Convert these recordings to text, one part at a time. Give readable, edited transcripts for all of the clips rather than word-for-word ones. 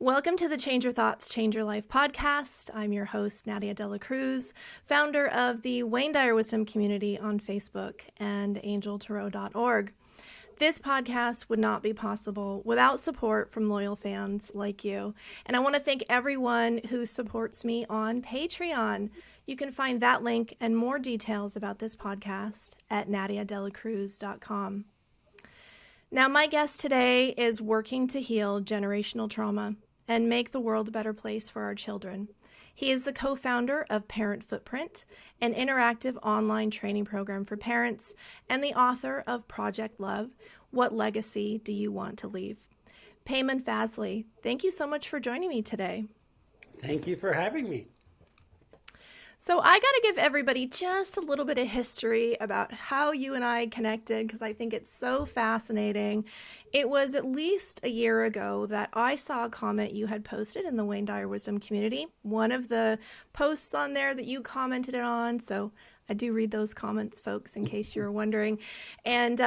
Welcome to the Change Your Thoughts, Change Your Life podcast. I'm your host, Nadia Dela Cruz, founder of the Wayne Dyer Wisdom Community on Facebook and angeltarot.org. This podcast would not be possible without support from loyal fans like you. And I want to thank everyone who supports me on Patreon. You can find that link and more details about this podcast at nadiadelacruz.com. Now, my guest today is working to heal generational trauma and make the world a better place for our children. He is the co-founder of Parent Footprint, an interactive online training program for parents, and the author of Project Love, What Legacy Do You Want to Leave? Payman Fazly, thank you so much for joining me today. Thank you for having me. So I got to give everybody just a little bit of history about how you and I connected, because I think it's so fascinating. It was at least a year ago that I saw a comment you had posted in the Wayne Dyer Wisdom Community, one of the posts on there that you commented on. So I do read those comments, folks, in case you're wondering. And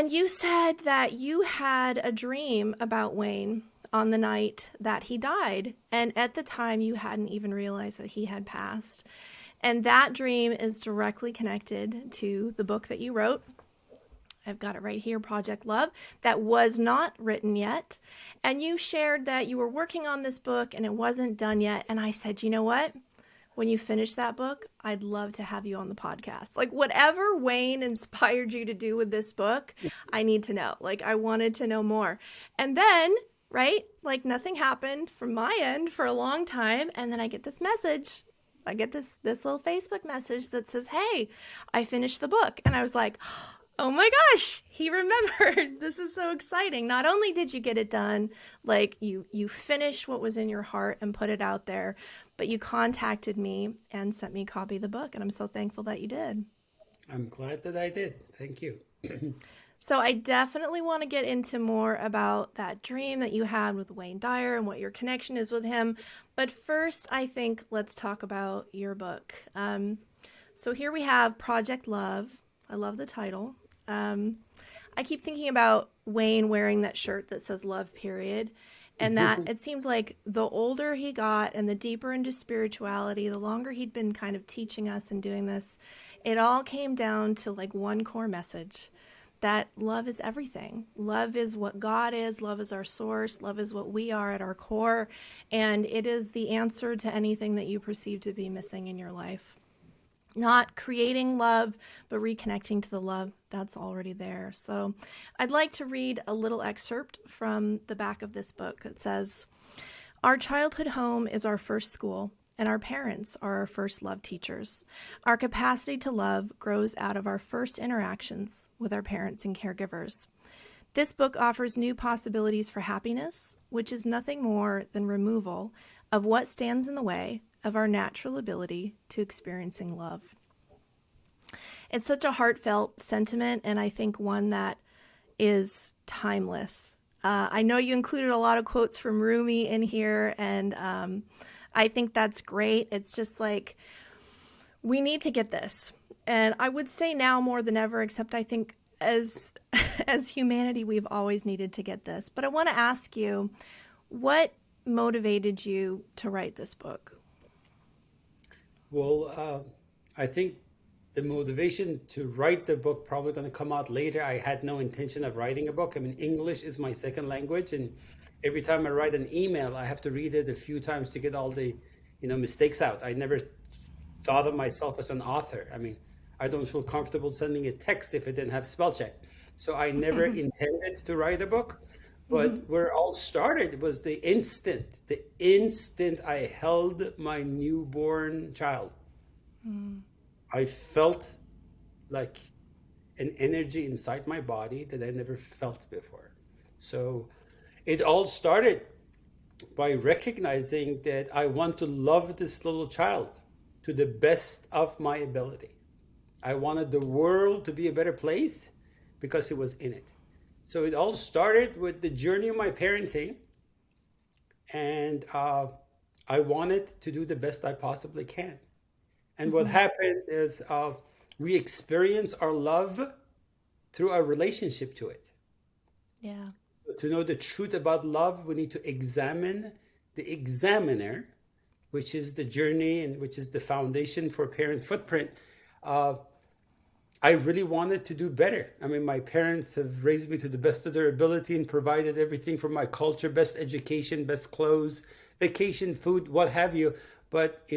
you said that you had a dream about Wayne on the night that he died. And at the time, you hadn't even realized that he had passed. And that dream is directly connected to the book that you wrote. I've got it right here, Project Love, that was not written yet. And you shared that you were working on this book and it wasn't done yet. And I said, you know what? When you finish that book, I'd love to have you on the podcast. Like, whatever Wayne inspired you to do with this book, I need to know. Like, I wanted to know more. And then, right, like, nothing happened from my end for a long time. And then I get this message. I get this little Facebook message that says, hey, I finished the book. And I was like, oh my gosh, he remembered. This is so exciting. Not only did you get it done, like you finished what was in your heart and put it out there, but you contacted me and sent me a copy of the book. And I'm so thankful that you did. I'm glad that I did. Thank you. So I definitely want to get into more about that dream that you had with Wayne Dyer and what your connection is with him. But first, I think let's talk about your book. So here we have Project Love. I love the title. I keep thinking about Wayne wearing that shirt that says love, period. And that it seemed like the older he got and the deeper into spirituality, the longer he'd been kind of teaching us and doing this, it all came down to like one core message, that love is everything. Love is what God is. Love is our source. Love is what we are at our core. And it is the answer to anything that you perceive to be missing in your life. Not creating love, but reconnecting to the love that's already there. So I'd like to read a little excerpt from the back of this book that says, our childhood home is our first school, and our parents are our first love teachers. Our capacity to love grows out of our first interactions with our parents and caregivers. This book offers new possibilities for happiness, which is nothing more than removal of what stands in the way of our natural ability to experiencing love. It's such a heartfelt sentiment, and I think one that is timeless. I know you included a lot of quotes from Rumi in here, and I think that's great. It's just like, we need to get this. And I would say now more than ever, except I think as humanity, we've always needed to get this. But I want to ask you, what motivated you to write this book? Well, I think the motivation to write the book probably going to come out later. I had no intention of writing a book. I mean, English is my second language, and every time I write an email, I have to read it a few times to get all the, mistakes out. I never thought of myself as an author. I mean, I don't feel comfortable sending a text if it didn't have spell check. So I never intended to write a book. But where it all started was the instant I held my newborn child. I felt like an energy inside my body that I never felt before. So it all started by recognizing that I want to love this little child to the best of my ability. I wanted the world to be a better place because it was in it. So it all started with the journey of my parenting, and I wanted to do the best I possibly can. And what happened is we experience our love through our relationship to it. Yeah. to know the truth about love, we need to examine the examiner, which is the journey and which is the foundation for parent footprint. Uh, I really wanted to do better. I mean, my parents have raised me to the best of their ability and provided everything from my culture, best education, best clothes, vacation, food, what have you. But,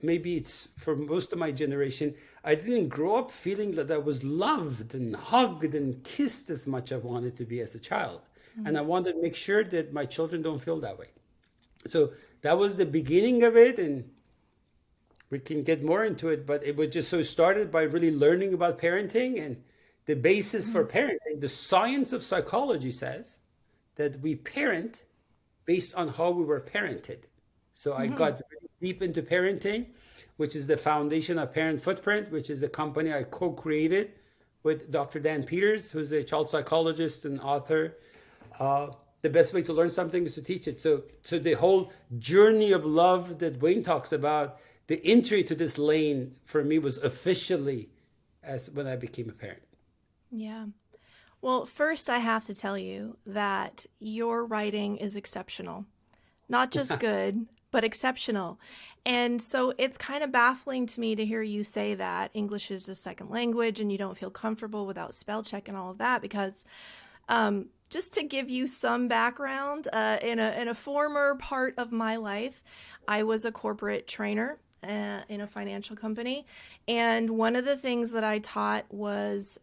maybe it's for most of my generation, I didn't grow up feeling that I was loved and hugged and kissed as much as I wanted to be as a child. And I wanted to make sure that my children don't feel that way. So that was the beginning of it. And we can get more into it, but it was just so started by really learning about parenting and the basis for parenting. The science of psychology says that we parent based on how we were parented. So I got really deep into parenting, which is the foundation of Parent Footprint, which is a company I co-created with Dr. Dan Peters, who's a child psychologist and author. The best way to learn something is to teach it. So the whole journey of love that Wayne talks about, the entry to this lane for me was officially as when I became a parent. Yeah. Well, first, I have to tell you that your writing is exceptional. Not just good, but exceptional. And so it's kind of baffling to me to hear you say that English is a second language and you don't feel comfortable without spell check and all of that, because just to give you some background, in a former part of my life, I was a corporate trainer in a financial company. And one of the things that I taught was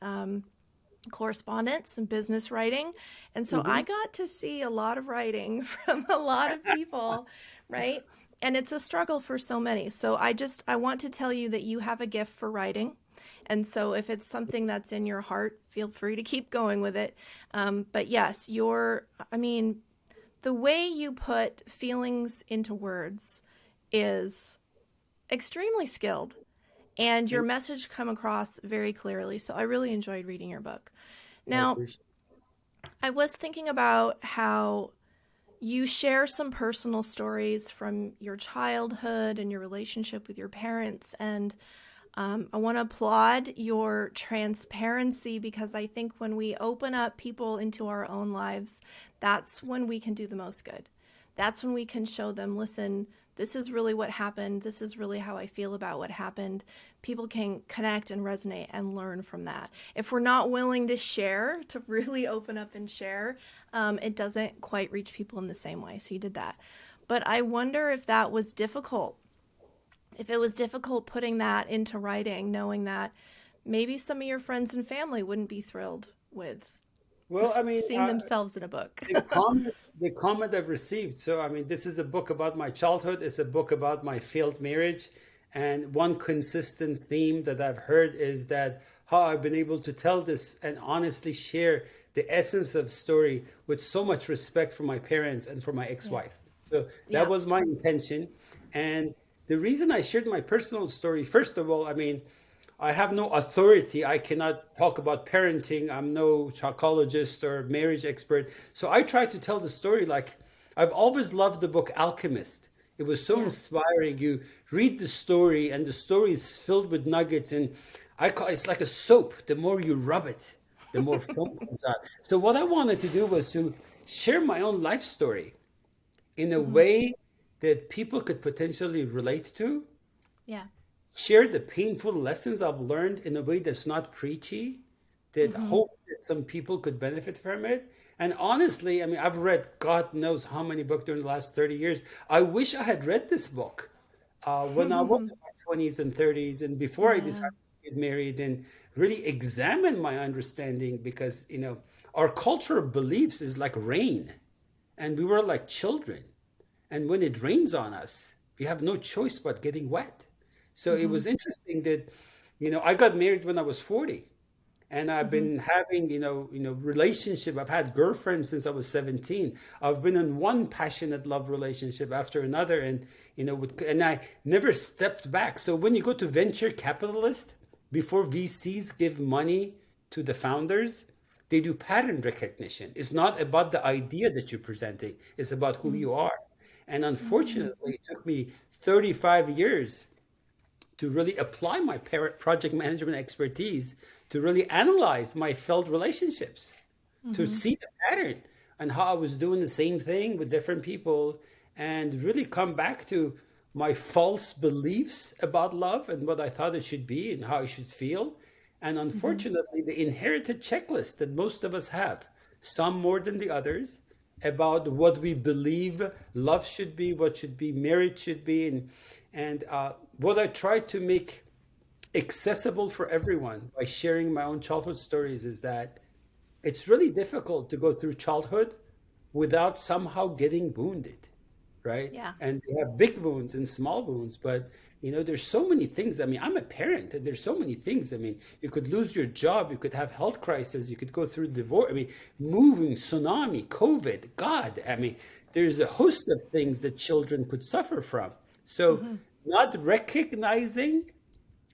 correspondence and business writing. And so I got to see a lot of writing from a lot of people, right? And it's a struggle for so many. So I want to tell you that you have a gift for writing. And so if it's something that's in your heart, feel free to keep going with it. But yes, the way you put feelings into words is extremely skilled, and your message come across very clearly. So I really enjoyed reading your book. Now, I was thinking about how you share some personal stories from your childhood and your relationship with your parents. And I want to applaud your transparency, because I think when we open up people into our own lives, that's when we can do the most good. That's when we can show them, listen, this is really what happened. This is really how I feel about what happened. People can connect and resonate and learn from that. If we're not willing to share, to really open up and share, it doesn't quite reach people in the same way. So you did that. But I wonder if that was difficult. If it was difficult putting that into writing, knowing that maybe some of your friends and family wouldn't be thrilled with seeing themselves in a book. The comment I've received. So, this is a book about my childhood. It's a book about my failed marriage. And one consistent theme that I've heard is that how I've been able to tell this and honestly share the essence of story with so much respect for my parents and for my ex-wife. So that was my intention. And the reason I shared my personal story, first of all, I have no authority. I cannot talk about parenting. I'm no psychologist or marriage expert. So I try to tell the story like I've always loved the book Alchemist. It was so inspiring. You read the story and the story is filled with nuggets. And it's like a soap. The more you rub it, the more foam comes out. So what I wanted to do was to share my own life story in a way that people could potentially relate to. Yeah. Share the painful lessons I've learned in a way that's not preachy, that hope that some people could benefit from it. And honestly, I've read God knows how many books during the last 30 years. I wish I had read this book when I was in my 20s and 30s and before I decided to get married and really examine my understanding, because, our cultural beliefs is like rain and we were like children. And when it rains on us, we have no choice but getting wet. So it was interesting that, I got married when I was 40, and I've been having, relationship. I've had girlfriends since I was 17. I've been in one passionate love relationship after another, and, and I never stepped back. So when you go to venture capitalist, before VCs give money to the founders, they do pattern recognition. It's not about the idea that you're presenting. It's about who you are. And unfortunately, it took me 35 years to really apply my project management expertise to really analyze my failed relationships, to see the pattern. and how I was doing the same thing with different people, and really come back to my false beliefs about love and what I thought it should be and how I should feel. And Mm-hmm. unfortunately, the inherited checklist that most of us have, some more than the others, about what we believe love should be, what should be marriage should be, and what I try to make accessible for everyone by sharing my own childhood stories is that it's really difficult to go through childhood without somehow getting wounded, right? Yeah. And we have big wounds and small wounds, but there's so many things. I mean, I'm a parent, and there's so many things. I mean, you could lose your job, you could have health crisis, you could go through divorce. I mean, moving, tsunami, COVID, God. I mean, there's a host of things that children could suffer from. So, Mm-hmm. not recognizing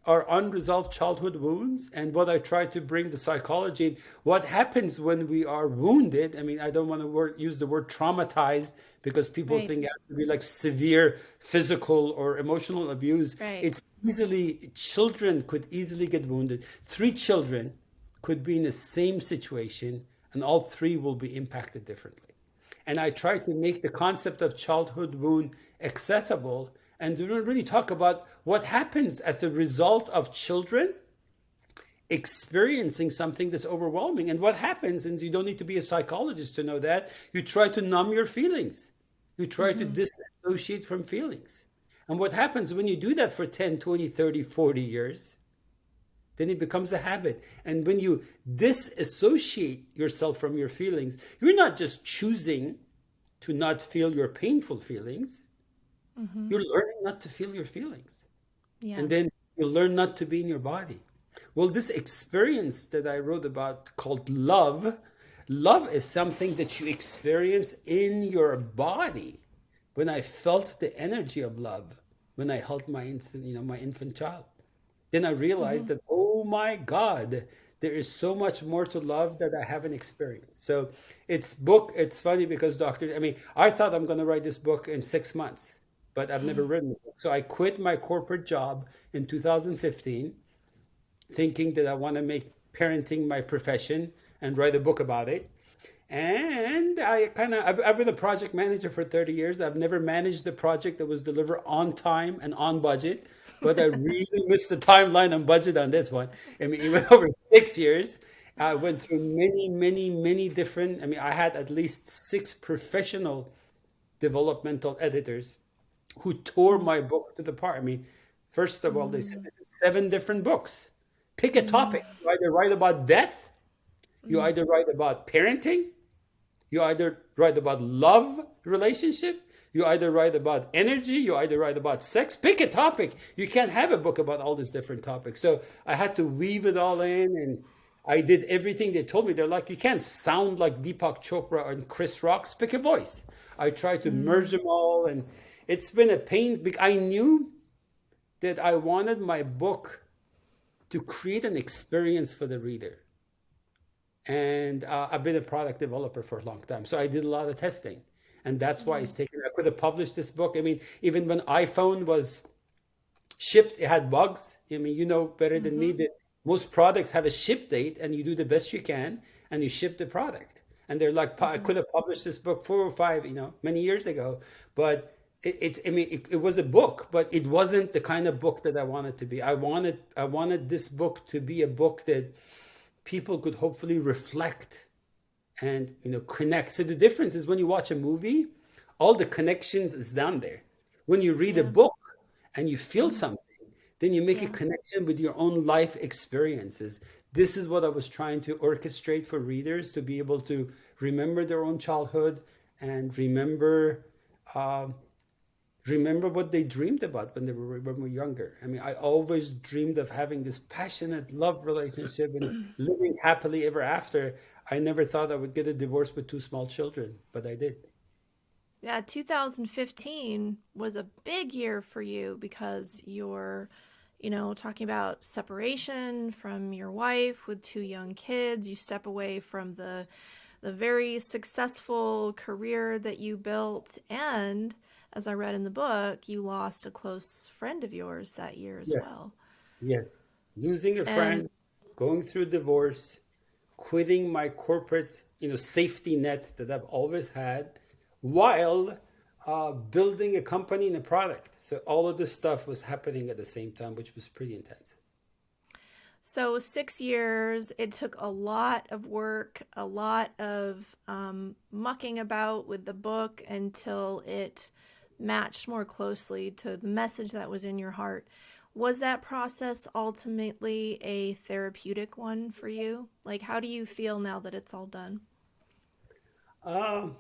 our unresolved childhood wounds and what I try to bring the psychology, what happens when we are wounded. I mean, I don't want to use the word traumatized because people Right. think it has to be like severe physical or emotional abuse. Right. It's easily, children could easily get wounded. Three children could be in the same situation, and all three will be impacted differently. And I try to make the concept of childhood wound accessible and to really talk about what happens as a result of children experiencing something that's overwhelming. And what happens, and you don't need to be a psychologist to know that, you try to numb your feelings. You try to Mm-hmm. disassociate from feelings. And what happens when you do that for 10, 20, 30, 40 years, then it becomes a habit. And when you disassociate yourself from your feelings, you're not just choosing to not feel your painful feelings, Mm-hmm. you're learning not to feel your feelings. Yeah. And then you learn not to be in your body. Well, this experience that I wrote about called love, love is something that you experience in your body. When I felt the energy of love, when I held my infant child, then I Mm-hmm. realized that, oh my God, there is so much more to love that I haven't experienced. So it's funny because I mean, I thought I'm going to write this book in 6 months, but I've never written a book. So I quit my corporate job in 2015, thinking that I want to make parenting my profession and write a book about it. And I've been a project manager for 30 years. I've never managed a project that was delivered on time and on budget, but I really missed the timeline and budget on this one. I mean, even over 6 years, I went through many, many, many different, I mean, I had at least six professional developmental editors who tore my book to the part. I mean, first of all, they said, Mm-hmm. this is 7 different books. Pick a Mm-hmm. topic. You either write about death, you Mm-hmm. either write about parenting, you either write about love relationship, you either write about energy, you either write about sex. Pick a topic. You can't have a book about all these different topics. So I had to weave it all in, and I did everything they told me. They're like, you can't sound like Deepak Chopra and Chris Rock. Pick a voice. I tried to merge them all, and it's been a pain. I knew that I wanted my book to create an experience for the reader. And I've been a product developer for a long time, so I did a lot of testing, and that's why it's taken. I could have published this book. I mean, even when iPhone was shipped, it had bugs. I mean, you know better than me Mm-hmm. that most products have a ship date, and you do the best you can, and you ship the product. And they're like, I Mm-hmm. could have published this book 4 or 5, many years ago, but it's. I mean, it was a book, but it wasn't the kind of book that I wanted to be. I wanted this book to be a book that people could hopefully reflect and connect. So the difference is when you watch a movie, all the connections is down there. When you read a Yeah. book and you feel Mm-hmm. something, then you make a Yeah. connection with your own life experiences. This is what I was trying to orchestrate for readers to be able to remember their own childhood and remember what they dreamed about when we were younger. I mean, I always dreamed of having this passionate love relationship and living happily ever after. I never thought I would get a divorce with two small children, but I did. Yeah, 2015 was a big year for you because you're, talking about separation from your wife with two young kids. You step away from the very successful career that you built, and as I read in the book, you lost a close friend of yours that year as Yes, well. yes. Losing a And friend, going through divorce, quitting my corporate safety net that I've always had while building a company and a product. So all of this stuff was happening at the same time, which was pretty intense. So 6 years, it took a lot of work, a lot of mucking about with the book until it matched more closely to the message that was in your heart. Was that process ultimately a therapeutic one for you? Like, how do you feel now that it's all done? Um,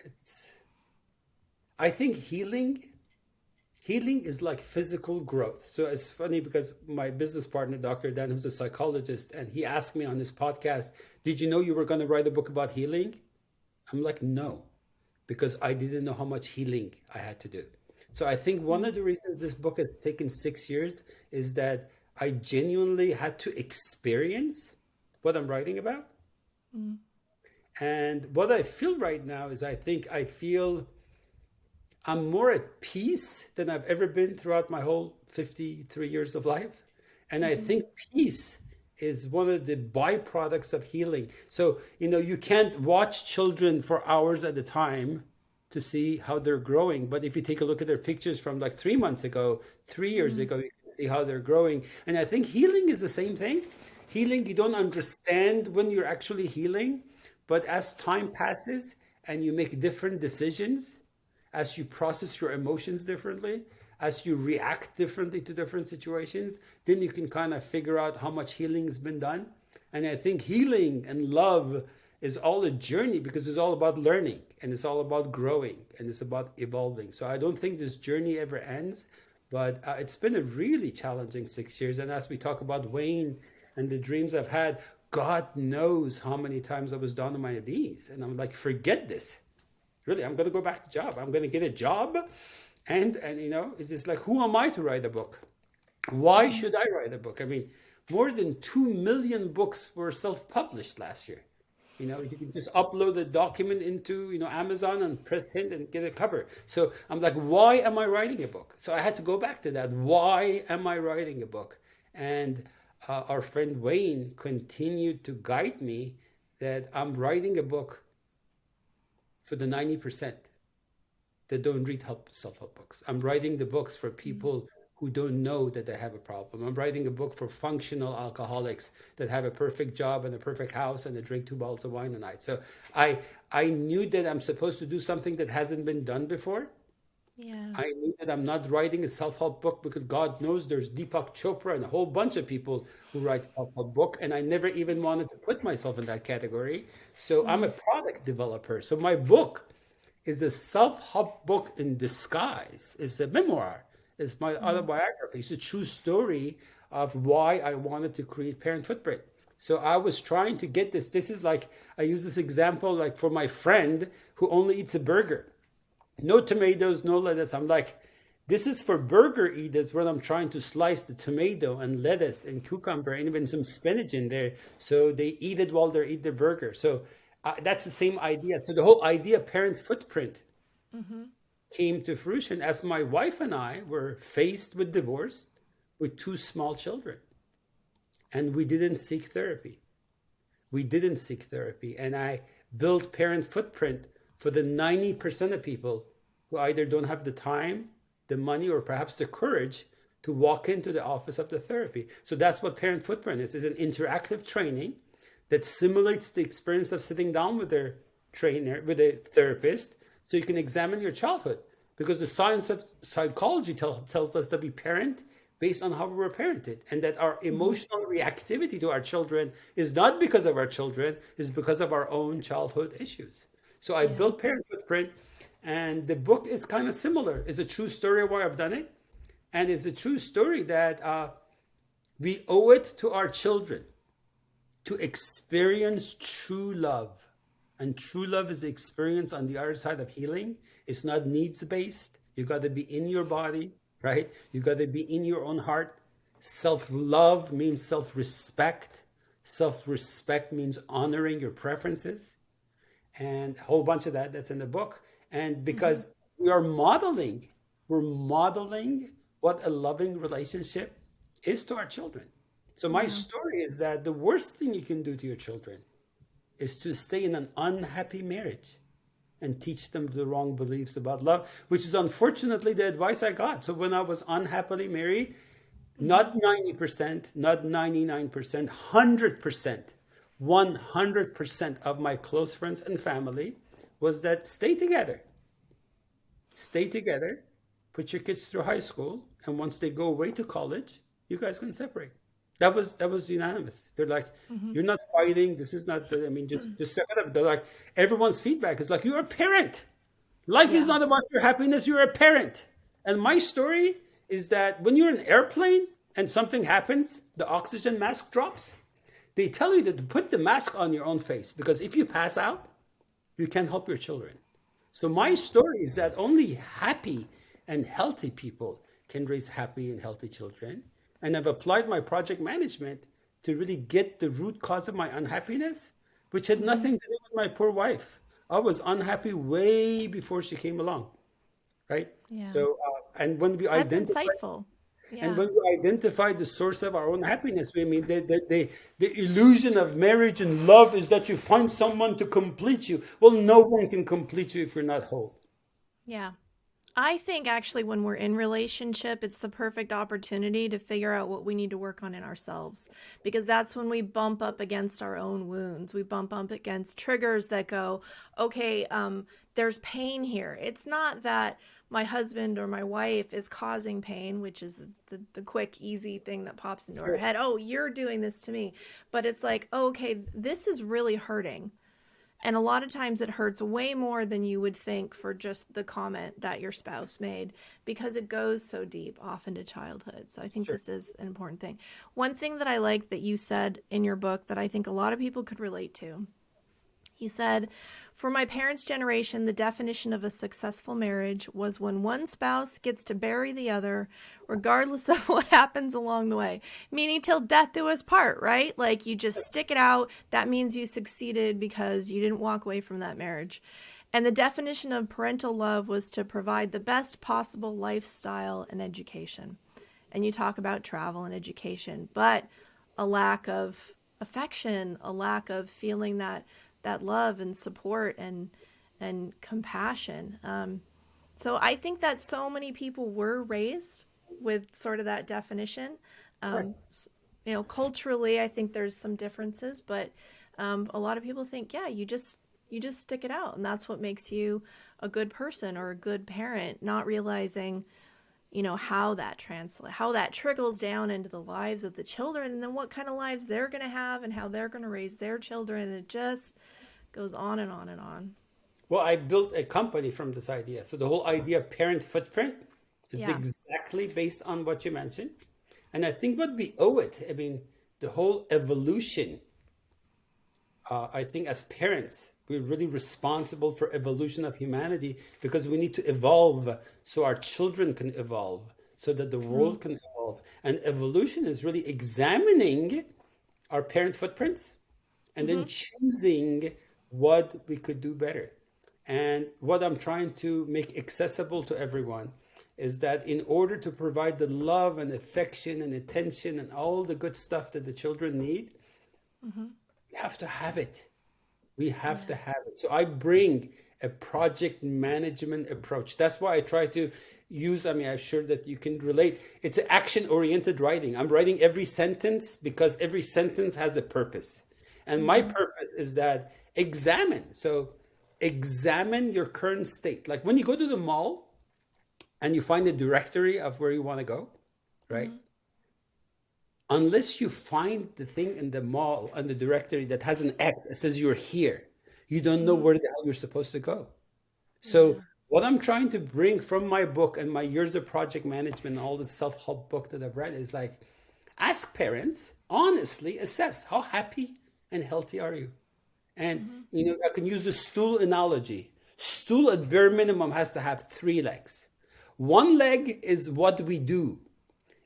it's, I think healing is like physical growth. So it's funny because my business partner, Dr. Dan, who's a psychologist, and he asked me on his podcast, "Did you know you were going to write a book about healing?" I'm like, "No," because I didn't know how much healing I had to do. So I think one of the reasons this book has taken 6 years is that I genuinely had to experience what I'm writing about. Mm. And what I feel right now is I feel I'm more at peace than I've ever been throughout my whole 53 years of life. And I Mm-hmm. think peace is one of the byproducts of healing. So, you can't watch children for hours at a time to see how they're growing. But if you take a look at their pictures from like 3 months ago, 3 years Mm-hmm. ago, you can see how they're growing. And I think healing is the same thing. Healing, you don't understand when you're actually healing, but as time passes and you make different decisions, as you process your emotions differently, as you react differently to different situations, then you can kind of figure out how much healing has been done. And I think healing and love is all a journey because it's all about learning and it's all about growing and it's about evolving. So I don't think this journey ever ends, but it's been a really challenging 6 years. And as we talk about Wayne and the dreams I've had, God knows how many times I was down on my knees and I'm like, forget this. Really, I'm going to go back to job. I'm going to get a job. And it's just like, who am I to write a book? Why Mm-hmm. should I write a book? I mean, more than 2 million books were self-published last year. You can just upload the document into, Amazon and press hint and get a cover. So I'm like, why am I writing a book? So I had to go back to that. Why am I writing a book? And our friend Wayne continued to guide me that I'm writing a book for the 90% that don't read self-help books. I'm writing the books for people who don't know that they have a problem. I'm writing a book for functional alcoholics that have a perfect job and a perfect house and they drink 2 bottles of wine a night. So I I knew that I'm supposed to do something that hasn't been done before. Yeah. I knew that I'm not writing a self-help book because God knows there's Deepak Chopra and a whole bunch of people who write self-help book, and I never even wanted to put myself in that category. So I'm a Mm. product developer. So my book is a self-help book in disguise. It's a memoir. It's my Mm. autobiography. It's a true story of why I wanted to create Parent Footprint. So I was trying to get this. This is like I use this example like for my friend who only eats a burger, no tomatoes, no lettuce. I'm like, this is for burger eaters when I'm trying to slice the tomato and lettuce and cucumber and even some spinach in there. So they eat it while they eat their burger. So that's the same idea. So the whole idea of Parent Footprint Mm-hmm. came to fruition as my wife and I were faced with divorce with two small children. And we didn't seek therapy. We didn't seek therapy. And I built Parent Footprint for the 90% of people who either don't have the time, the money, or perhaps the courage to walk into the office of the therapy. So that's what Parent Footprint is an interactive training that simulates the experience of sitting down with their trainer, with a therapist, so you can examine your childhood. Because the science of psychology tells us that we parent based on how we were parented, and that our Mm-hmm. emotional reactivity to our children is not because of our children, is because of our own childhood issues. So I Yeah. built Parent Footprint, and the book is kind of similar. It's a true story of why I've done it, and it's a true story that we owe it to our children to experience true love. And true love is the experience on the other side of healing. It's not needs based. You got to be in your body, right? You got to be in your own heart. Self love means self respect. Self respect means honoring your preferences, and a whole bunch of that's in the book. And Mm-hmm. because we're modeling what a loving relationship is to our children. So my Yeah. story is that the worst thing you can do to your children is to stay in an unhappy marriage and teach them the wrong beliefs about love, which is unfortunately the advice I got. So when I was unhappily married, Hmm. not 90%, not 99%, 100%, 100% of my close friends and family was that stay together, put your kids through high school, and once they go away to college, you guys can separate. That was unanimous. They're like, Hmm. you're not fighting. This is not. I mean, just suck it up. They're like, everyone's feedback is like, you're a parent. Life is Yeah. not about your happiness. You're a parent. And my story is that when you're in an airplane and something happens, the oxygen mask drops. They tell you to put the mask on your own face because if you pass out, you can't help your children. So my Yeah. story is that only happy and healthy people can raise happy and healthy children. And I've applied my project management to really get the root cause of my unhappiness, which had Hmm. nothing to do with my poor wife. I was unhappy way before she came along, right? Yeah. So, and when we That's identify insightful. and Yeah. when we identify the source of our own happiness, I mean, the illusion of marriage and love is that you find someone to complete you. Well, no one can complete you if you're not whole. Yeah. I think actually when we're in relationship, it's the perfect opportunity to figure out what we need to work on in ourselves because that's when we bump up against our own wounds. We bump up against triggers that go, okay, there's pain here. It's not that my husband or my wife is causing pain, which is the quick, easy thing that pops into our Sure. head. Oh, you're doing this to me. But it's like, oh, okay, this is really hurting. And a lot of times it hurts way more than you would think for just the comment that your spouse made because it goes so deep off into childhood. So I think Sure. this is an important thing. One thing that I like that you said in your book that I think a lot of people could relate to, he said, for my parents' generation, the definition of a successful marriage was when one spouse gets to bury the other, regardless of what happens along the way. Meaning till death do us part, right? Like you just stick it out. That means you succeeded because you didn't walk away from that marriage. And the definition of parental love was to provide the best possible lifestyle and education. And you talk about travel and education, but a lack of affection, a lack of feeling that love and support and compassion. So I think that so many people were raised with sort of that definition. Right. Um, culturally, I think there's some differences, but a lot of people think, yeah, you just stick it out, and that's what makes you a good person or a good parent. Not realizing, how that translates, how that trickles down into the lives of the children, and then what kind of lives they're going to have, and how they're going to raise their children. And it just goes on and on and on. Well, I built a company from this idea. So the whole idea of parent footprint is Yeah. exactly based on what you mentioned. And I think what we owe it, I mean, the whole evolution, I think as parents, we're really responsible for evolution of humanity because we need to evolve so our children can evolve, so that the Mm-hmm. world can evolve. And evolution is really examining our parent footprints and Mm-hmm. then choosing what we could do better. And what I'm trying to make accessible to everyone is that in order to provide the love and affection and attention and all the good stuff that the children need, Mm-hmm. we have to have it. We have Yeah. to have it. So I bring a project management approach. That's why I try to use, I mean, I'm sure that you can relate. It's action oriented writing. I'm writing every sentence because every sentence has a purpose. And my Mm-hmm. purpose is that examine. So examine your current state. Like when you go to the mall and you find a directory of where you want to go, right? Mm-hmm. Unless you find the thing in the mall on the directory that has an X, it says you're here. You don't know Mm-hmm. where the hell you're supposed to go. So Yeah. what I'm trying to bring from my book and my years of project management and all the self-help book that I've read is like, ask parents, honestly assess how happy and healthy are you? And Mm-hmm. I can use the stool analogy. Stool at bare minimum has to have three legs. One leg is what we do.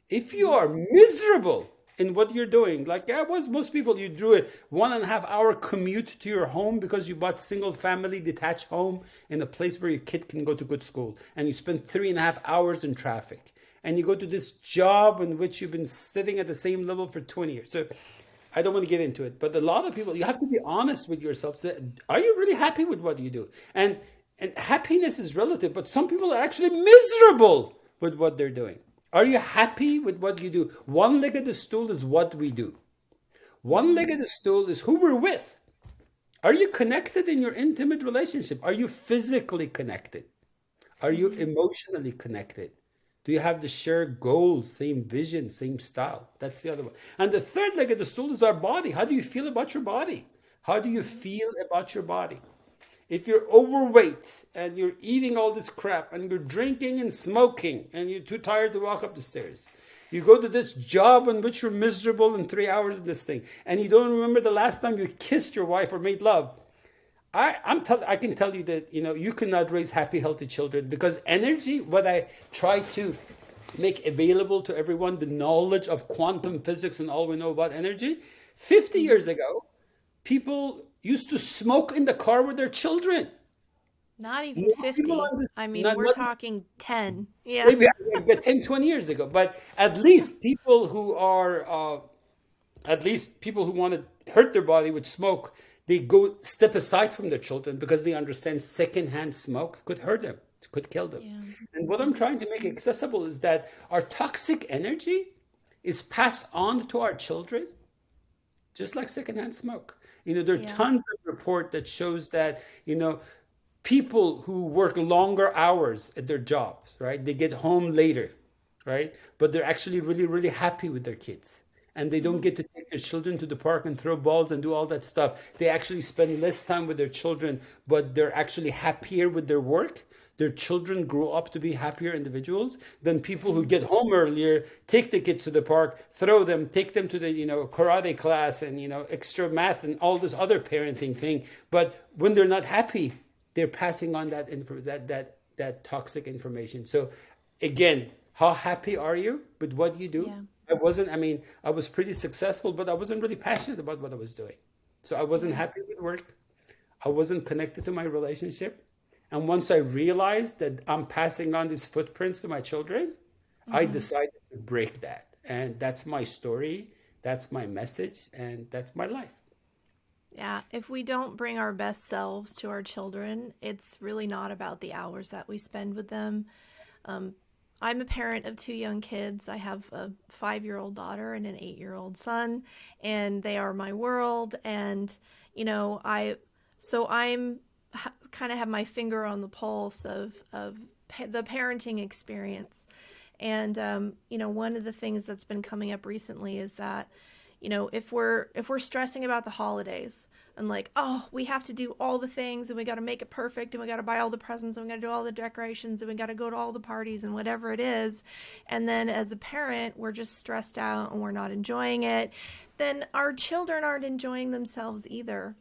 If you Mm-hmm. are miserable in what you're doing, like yeah, was most people, you drew a 1.5 hour commute to your home because you bought single family detached home in a place where your kid can go to good school, and you spend 3.5 hours in traffic, and you go to this job in which you've been sitting at the same level for 20 years. So I don't want to get into it, but a lot of people, you have to be honest with yourself. Say, are you really happy with what you do? And happiness is relative, but some people are actually miserable with what they're doing. Are you happy with what you do? One leg of the stool is what we do. One leg of the stool is who we're with. Are you connected in your intimate relationship? Are you physically connected? Are you emotionally connected? Do you have the shared goals, same vision, same style? That's the other one. And the third leg of the stool is our body. How do you feel about your body? How do you feel about your body? If you're overweight and you're eating all this crap and you're drinking and smoking and you're too tired to walk up the stairs, you go to this job in which you're miserable in 3 hours in this thing, and you don't remember the last time you kissed your wife or made love. I can tell you that you cannot raise happy, healthy children, because energy. What I try to make available to everyone, the knowledge of quantum physics and all we know about energy. 50 years ago, people used to smoke in the car with their children. Not even More people 50. I mean, not, we're not talking 10. Yeah. maybe 10, 20 years ago, but at least people who want to hurt their body with smoke, they go step aside from their children because they understand secondhand smoke could hurt them, could kill them. Yeah. And what I'm trying to make accessible is that our toxic energy is passed on to our children, just like secondhand smoke. There are Yeah. tons of report that shows that, people who work longer hours at their jobs, right? They get home later, right? But they're actually really, really happy with their kids. And they don't Mhm. get to take their children to the park and throw balls and do all that stuff. They actually spend less time with their children, but they're actually happier with their work. Their children grow up to be happier individuals than people who get home earlier, take the kids to the park, throw them, take them to the karate class and extra math and all this other parenting thing. But when they're not happy, they're passing on that toxic information. So again, how happy are you with what you do? Yeah. I was pretty successful, but I wasn't really passionate about what I was doing. So I wasn't Yeah. happy with work. I wasn't connected to my relationship. And once I realized that I'm passing on these footprints to my children, I Mhm. decided to break that. And that's my story, that's my message, and that's my life. Yeah, if we don't bring our best selves to our children, it's really not about the hours that we spend with them. Um, I'm a parent of two young kids. I have a 5-year-old daughter and an 8-year-old son, and they are my world. And, so I'm kind of have my finger on the pulse of the parenting experience. And one of the things that's been coming up recently is that, if we're stressing about the holidays and like, oh, we have to do all the things and we got to make it perfect and we got to buy all the presents and we got to do all the decorations and we got to go to all the parties and whatever it is, and then as a parent we're just stressed out and we're not enjoying it, then our children aren't enjoying themselves either,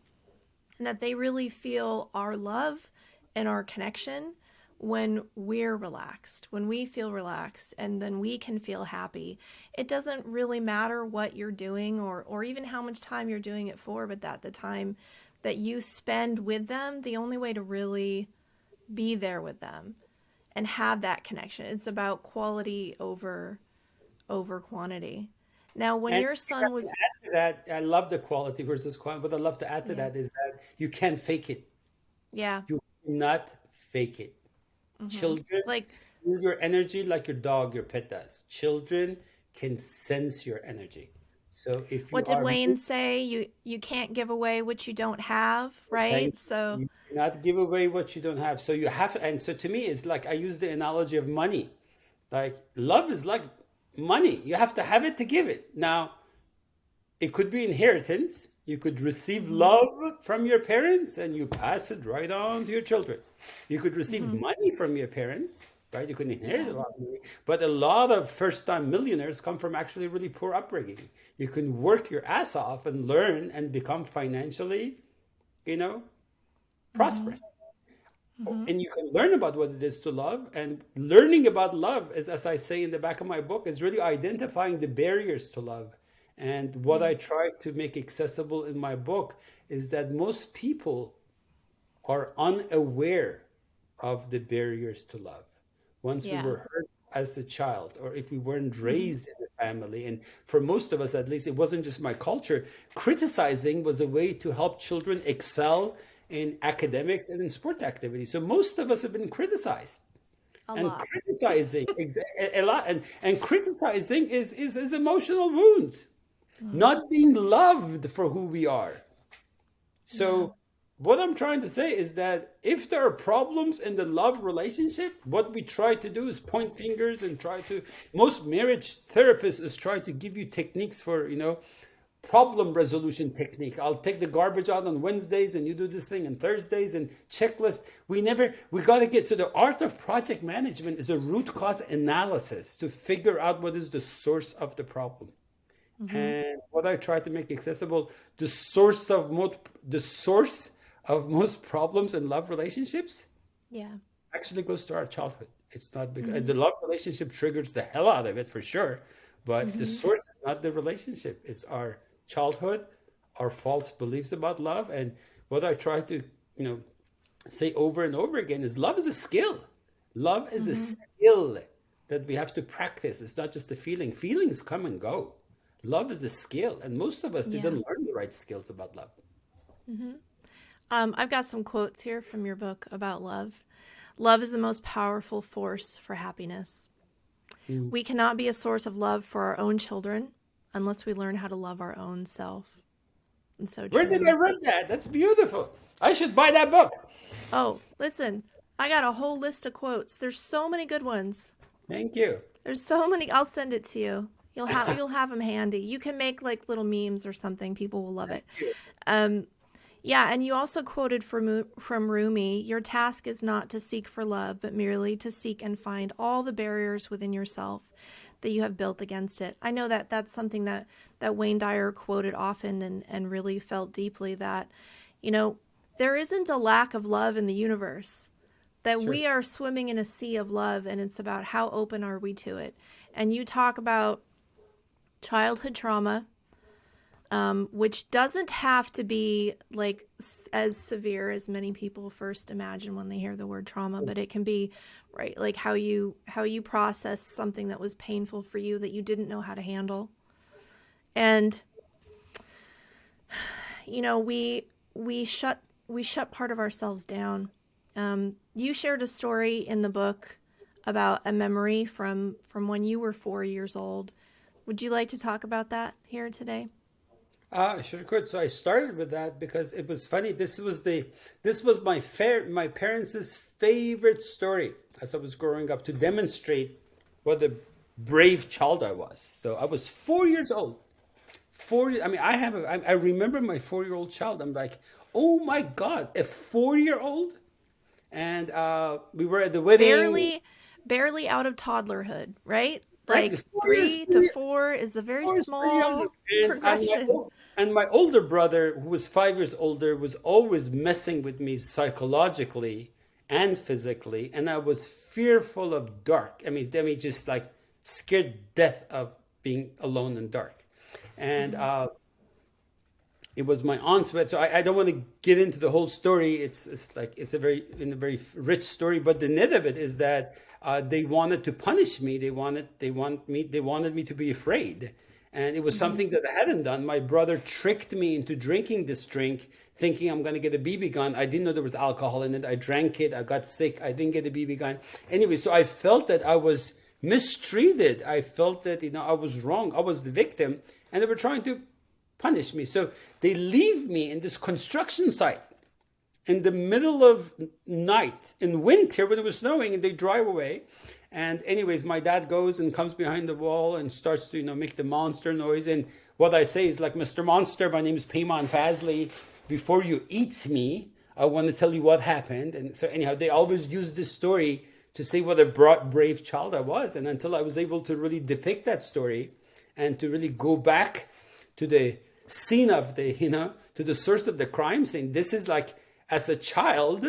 and that they really feel our love and our connection when we're relaxed, when we feel relaxed, and then we can feel happy. It doesn't really matter what you're doing or even how much time you're doing it for, but that the time that you spend with them, the only way to really be there with them and have that connection. It's about quality over quantity. Now, when And your if I son can was, add to that, I love the quality versus quantity, but I love to add to yeah, that is that you can't fake it. yeah, You cannot fake it. mm-hmm. Children Like, feel your energy like your dog, your pet does. Children can sense your energy. So if what you did are Wayne say? You can't give away what you don't have, thank right? So, you cannot give away what you don't have. So you have, and so to me, it's like I use the analogy of money. Like love is like money. You have to have it to give it. Now, it could be inheritance. You could receive mhm, love from your parents and you pass it right on to your children. You could receive mhm, money from your parents, right? You could inherit yeah, a lot of money. But a lot of first time millionaires come from actually really poor upbringing. You can work your ass off and learn and become financially, you know, mhm, prosperous. mhm, And you can learn about what it is to love. And learning about love is, as I say in the back of my book, is really identifying the barriers to love. And what yeah, I try to make accessible in my book is that most people are unaware of the barriers to love. Once we yeah, were hurt as a child, or if we weren't raised in a family. And for most of us, at least, it wasn't just my culture. Criticizing was a way to help children excel in academics and in sports activities. So most of us have been criticized. A And lot. criticizing a lot, and criticizing is emotional wounds, not being loved for who we are. Yeah. So, what I'm trying to say is that if there are problems in the love relationship, what we try to do is point fingers and try to. Most marriage therapists is try to give you techniques for, problem resolution technique. I'll take the garbage out on Wednesdays and you do this thing on Thursdays and checklist. We got to get, so the art of project management is a root cause analysis to figure out what is the source of the problem. Hmm. And what I try to make accessible, the source of most problems in love relationships Yeah. actually goes to our childhood. It's not because Hmm. the love relationship triggers the hell out of it for sure, but the Hmm. source is not the relationship. It's our childhood, our false beliefs about love. And what I try to, you know, say over and over again is love is a skill. Love is a Hmm. skill that we have to practice. It's not just a feeling. Feelings come and go. Love is a skill, and most of us Yeah. didn't learn the right skills about love. Hmm. I've got some quotes here from your book about love. Love is the most powerful force for happiness. Mm. We cannot be a source of love for our own children unless we learn how to love our own self. And so Where did I true. read that? That's beautiful. I should buy that book. Oh, listen, I got a whole list of quotes. There's so many good ones. Thank you. There's so many. I'll send it to you. You'll have them handy. You can make like little memes or something. People will love it. Um, yeah, and you also quoted from Rumi, your task is not to seek for love, but merely to seek and find all the barriers within yourself that you have built against it. I know that that's something that Wayne Dyer quoted often and really felt deeply that, you know, there isn't a lack of love in the universe, that Sure. we are swimming in a sea of love, and it's about how open are we to it. And you talk about childhood trauma, which doesn't have to be like as severe as many people first imagine when they hear the word trauma, but it can be right, like how you process something that was painful for you that you didn't know how to handle. And we shut part of ourselves down. You shared a story in the book about a memory from when you were 4 years old. Would you like to talk about that here today? Sure could. So I started with that because it was funny. This was my parents' favorite story as I was growing up to demonstrate what a brave child I was. So I was 4 years old. I mean, I remember my 4 year old child. I'm like, oh my God, a 4 year old. And we were at the wedding, Barely out of toddlerhood, right? right? The Like 3 to 4 is a very course, pretty young. small And progression. my older brother, who was 5 years older, was always messing with me psychologically and physically, and I was fearful of dark. I mean, just like scared death of being alone in dark. And Hmm. it was my aunt's wedding. So I don't want to get into the whole story. It's a very rich story, but the net of it is that they wanted to punish me. They wanted me to be afraid, and it was Hmm. something that I hadn't done. My brother tricked me into drinking this drink, thinking I'm going to get a BB gun. I didn't know there was alcohol in it. I drank it. I got sick. I didn't get a BB gun. Anyway, so I felt that I was mistreated. I felt that I was wrong. I was the victim, and they were trying to punish me. So they leave me in this construction site in the middle of night in winter when it was snowing, and they drive away. And anyways, my dad goes and comes behind the wall and starts to make the monster noise. And what I say is like, Mr. Monster, my name is Payman Fazly. Before you eat me, I want to tell you what happened. And so anyhow, they always use this story to say what a brave child I was. And until I was able to really depict that story and to really go back to the scene of to the source of the crime scene. This is like, as a child,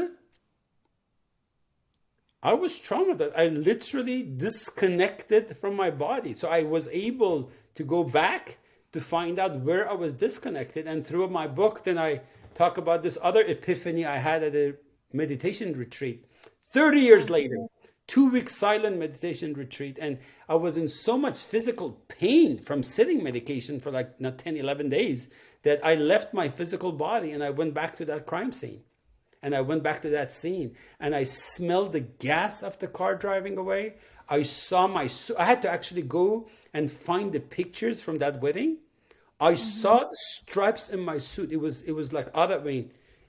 I was traumatized. I literally disconnected from my body. So I was able to go back to find out where I was disconnected. And through my book, then I talk about this other epiphany I had at a meditation retreat 30 years later. 2 week silent meditation retreat. And I was in so much physical pain from sitting medication for like 10, 11 days that I left my physical body and I went back to that crime scene. And I went back to that scene and I smelled the gas of the car driving away. I saw I had to actually go and find the pictures from that wedding. I saw the stripes in my suit. It was like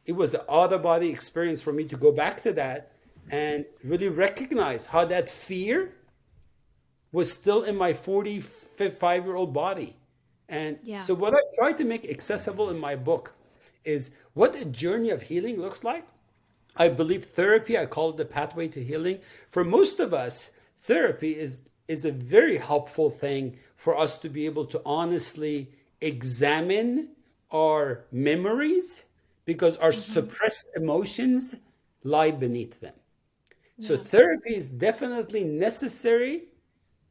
it was an out of body experience for me to go back to that and really recognize how that fear was still in my 45-year-old body. And Yeah. so what I try to make accessible in my book is what a journey of healing looks like. I believe therapy, I call it the pathway to healing. For most of us, therapy is a very helpful thing for us to be able to honestly examine our memories because our suppressed emotions lie beneath them. So Yeah. therapy is definitely necessary,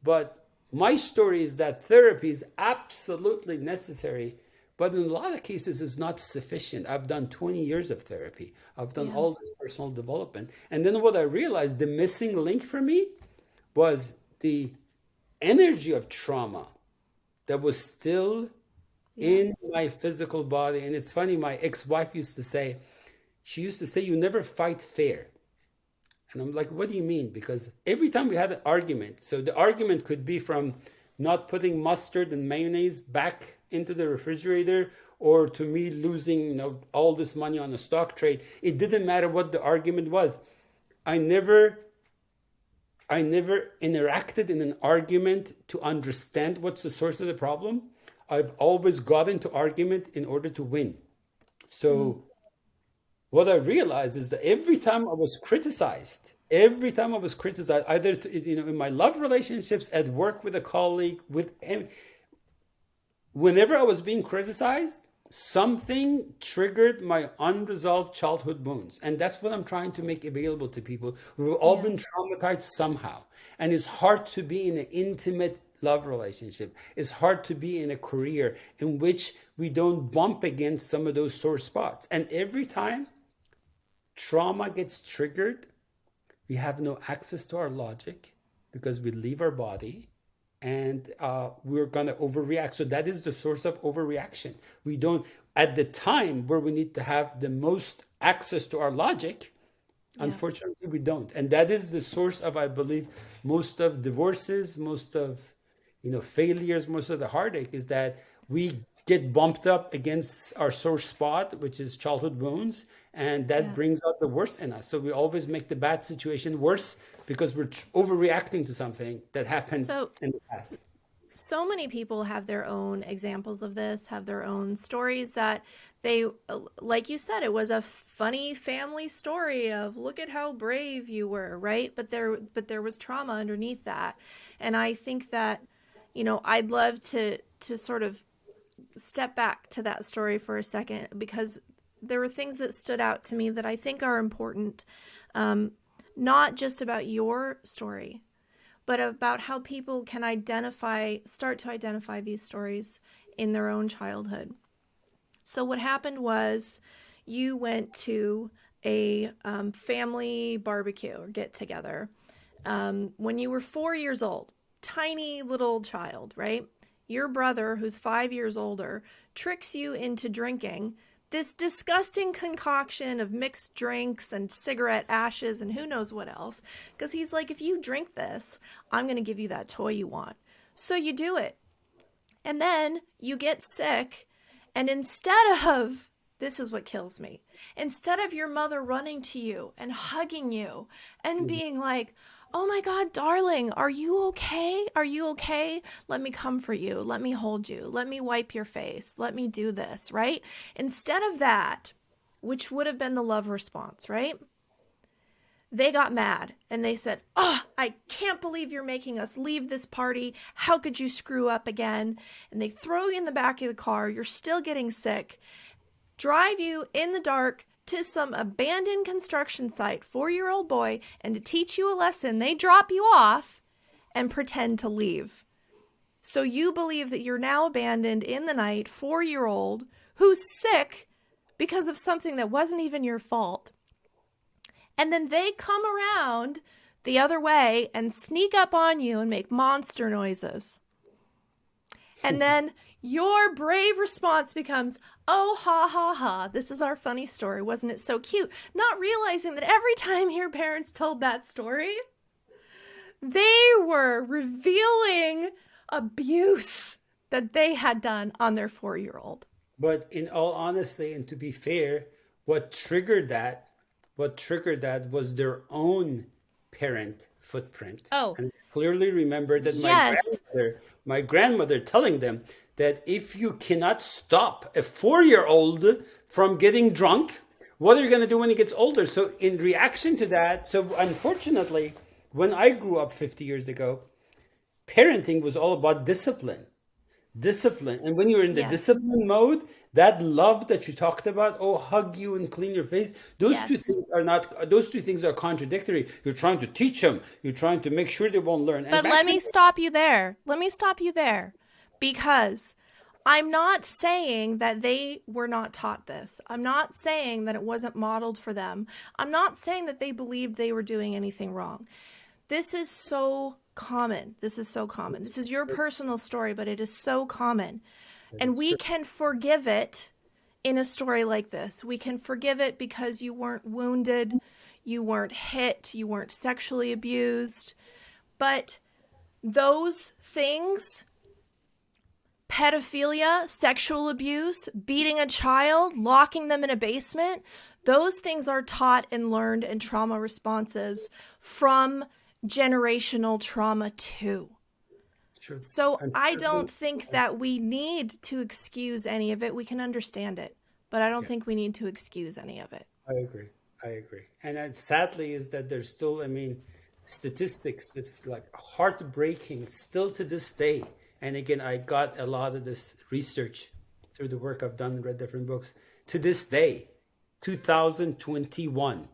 but my story is that therapy is absolutely necessary, but in a lot of cases it's not sufficient. I've done 20 years of therapy. I've done Yeah. all this personal development. And then what I realized, the missing link for me was the energy of trauma that was still Yeah. in my physical body. And it's funny, my ex-wife she used to say, you never fight fair. And I'm like, what do you mean? Because every time we had an argument, so the argument could be from not putting mustard and mayonnaise back into the refrigerator or to me losing, all this money on a stock trade. It didn't matter what the argument was. I never interacted in an argument to understand what's the source of the problem. I've always got into argument in order to win. So what I realized is that every time I was criticized, either in my love relationships, at work with a colleague, whenever I was being criticized, something triggered my unresolved childhood wounds. And that's what I'm trying to make available to people. We've all Yeah. been traumatized somehow. And it's hard to be in an intimate love relationship. It's hard to be in a career in which we don't bump against some of those sore spots. And every time trauma gets triggered, we have no access to our logic because we leave our body and we're going to overreact. So that is the source of overreaction. We don't, at the time where we need to have the most access to our logic, Yeah. unfortunately, we don't. And that is the source of, I believe, most of divorces, most of failures, most of the heartache is that we get bumped up against our sore spot, which is childhood wounds, and that Yeah. brings out the worst in us. So we always make the bad situation worse because we're overreacting to something that happened So in the past. so many people have their own examples of this, have their own stories that they, like you said, it was a funny family story of look at how brave you were, right? But there was trauma underneath that. And I think that, I'd love to sort of step back to that story for a second because there were things that stood out to me that I think are important, not just about your story, but about how people can start to identify these stories in their own childhood. So what happened was you went to a family barbecue or get together when you were 4 years old, tiny little child, right? Your brother, who's 5 years older, tricks you into drinking this disgusting concoction of mixed drinks and cigarette ashes and who knows what else. Because he's like, if you drink this, I'm going to give you that toy you want. So you do it. And then you get sick. And this is what kills me, instead of your mother running to you and hugging you and being like, oh my God, darling, are you okay? Are you okay? Let me come for you. Let me hold you. Let me wipe your face. Let me do this, right? Instead of that, which would have been the love response, right? They got mad and they said, oh, I can't believe you're making us leave this party. How could you screw up again? And they throw you in the back of the car. You're still getting sick. Drive you in the dark to some abandoned construction site, 4-year-old boy, and to teach you a lesson, they drop you off and pretend to leave. So you believe that you're now abandoned in the night, 4-year-old, who's sick because of something that wasn't even your fault. And then they come around the other way and sneak up on you and make monster noises. And then your brave response becomes, oh, ha, ha, ha, this is our funny story. Wasn't it so cute? Not realizing that every time your parents told that story, they were revealing abuse that they had done on their 4-year-old. But in all honesty, and to be fair, what triggered that, was their own parent footprint. Oh, And I clearly remember that yes. my grandmother telling them that if you cannot stop a 4-year-old from getting drunk, what are you going to do when he gets older? So in reaction to that, so unfortunately, when I grew up 50 years ago, parenting was all about discipline. And when you're in the Yes. discipline mode, that love that you talked about, oh, hug you and clean your face, Yes. those two things are contradictory. You're trying to teach them, you're trying to make sure they won't learn. And But back let to me stop you there. Let me stop you there. Because I'm not saying that they were not taught this. I'm not saying that it wasn't modeled for them. I'm not saying that they believed they were doing anything wrong. This is so common. This is so common. This is your personal story, but it is so common. And it's we true. can forgive it in a story like this. We can forgive it because you weren't wounded, you weren't hit, you weren't sexually abused. But those things, pedophilia, sexual abuse, beating a child, locking them in a basement, those things are taught and learned in trauma responses from generational trauma too. It's true. So I don't Unfortunately, think that we need to excuse any of it. We can understand it, but I don't yeah, think we need to excuse any of it. I agree. I agree. And sadly is that there's still, I mean, statistics that's like heartbreaking still to this day. And again, I got a lot of this research through the work I've done, read different books. To this day, 2021,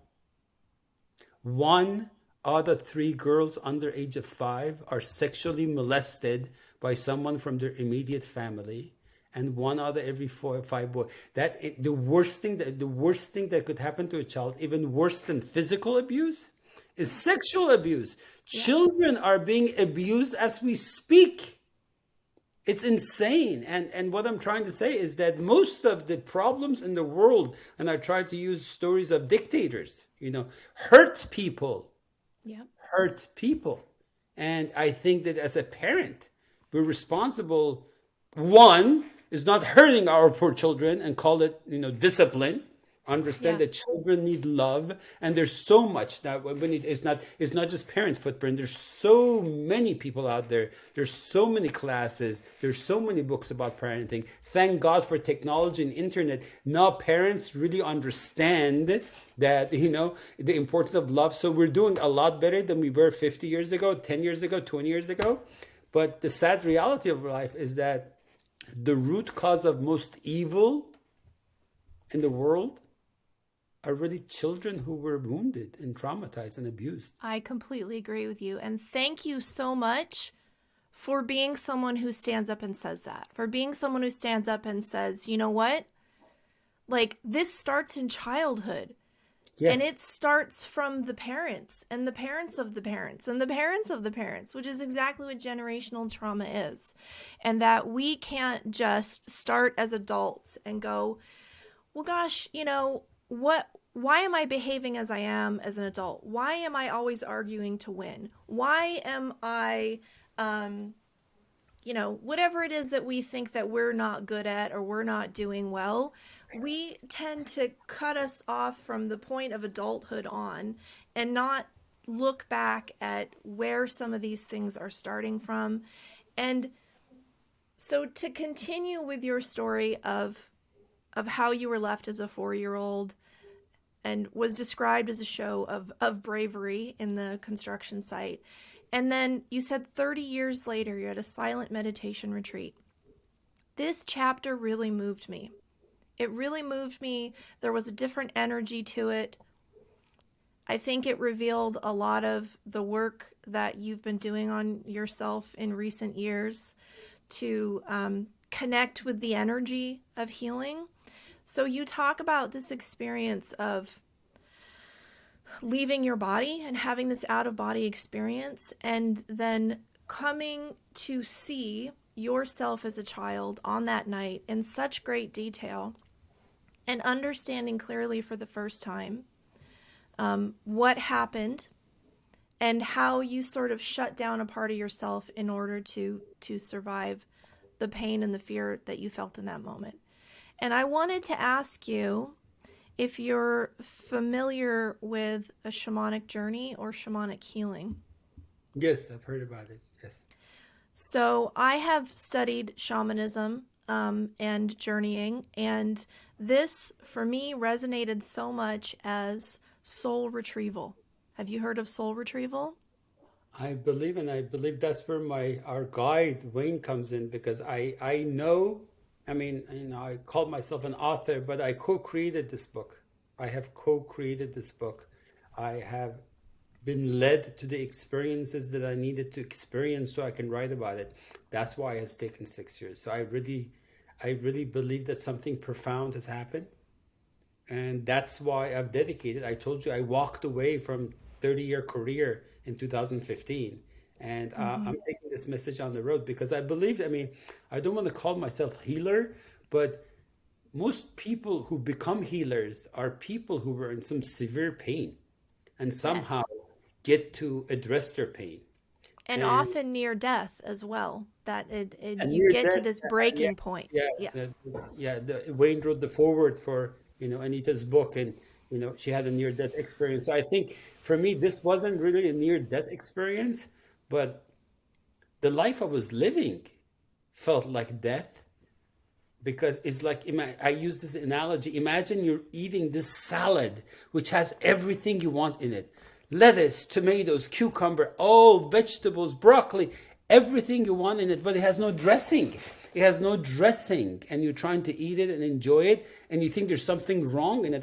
1 out of 3 girls under age of 5 are sexually molested by someone from their immediate family, and 1 out of every 5 boys. The worst thing that could happen to a child, even worse than physical abuse, is sexual abuse. Yeah. Children are being abused as we speak. It's insane. And what I'm trying to say is that most of the problems in the world, and I try to use stories of dictators, hurt people, Yeah. hurt people. And I think that as a parent, we're responsible. One is not hurting our poor children and call it, discipline. Understand Yeah. that children need love, and there's so much that it's not just parent footprint. There's so many people out there. There's so many classes. There's so many books about parenting. Thank God for technology and internet. Now parents really understand that the importance of love. So we're doing a lot better than we were 50 years ago, 10 years ago, 20 years ago. But the sad reality of life is that the root cause of most evil in the world are really children who were wounded and traumatized and abused. I completely agree with you. And thank you so much for being someone who stands up and says that, for being someone who stands up and says, you know what? Like, this starts in childhood. And Yes, it starts from the parents and the parents of the parents and the parents of the parents, which is exactly what generational trauma is. And that we can't just start as adults and go, well, gosh, why am I behaving as I am as an adult? Why am I always arguing to win? Why am I, whatever it is that we think that we're not good at or we're not doing well, we tend to cut us off from the point of adulthood on and not look back at where some of these things are starting from. And so to continue with your story of how you were left as a 4-year-old and was described as a show of bravery in the construction site. And then you said 30 years later, you're at a silent meditation retreat. This chapter really moved me. It really moved me. There was a different energy to it. I think it revealed a lot of the work that you've been doing on yourself in recent years to connect with the energy of healing. So you talk about this experience of leaving your body and having this out of body experience, and then coming to see yourself as a child on that night in such great detail and understanding clearly for the first time what happened and how you sort of shut down a part of yourself in order to survive the pain and the fear that you felt in that moment. And I wanted to ask you if you're familiar with a shamanic journey or shamanic healing. Yes, I've heard about it. Yes. So I have studied shamanism and journeying, and this for me resonated so much as soul retrieval. Have you heard of soul retrieval? I believe, and I believe that's where our guide Wayne comes in, because I know, I mean, I called myself an author, but I co-created this book. I have co-created this book. I have been led to the experiences that I needed to experience so I can write about it. That's why it has taken 6 years. So I really believe that something profound has happened. And that's why I've dedicated. I told you I walked away from 30-year career in 2015. And I'm taking this message on the road because I believe, I mean, I don't want to call myself healer, but most people who become healers are people who were in some severe pain and somehow Yes. get to address their pain. And And often near death as well, that and you near get to death, this yeah, breaking point. yeah, Yeah. Wayne wrote the foreword for, Anita's book, and, she had a near-death experience. So I think for me, this wasn't really a near-death experience, but the life I was living felt like death. Because it's like, I use this analogy. Imagine you're eating this salad, which has everything you want in it: lettuce, tomatoes, cucumber, all vegetables, broccoli, everything you want in it, but it has no dressing. It has no dressing, and you're trying to eat it and enjoy it, and you think there's something wrong in it.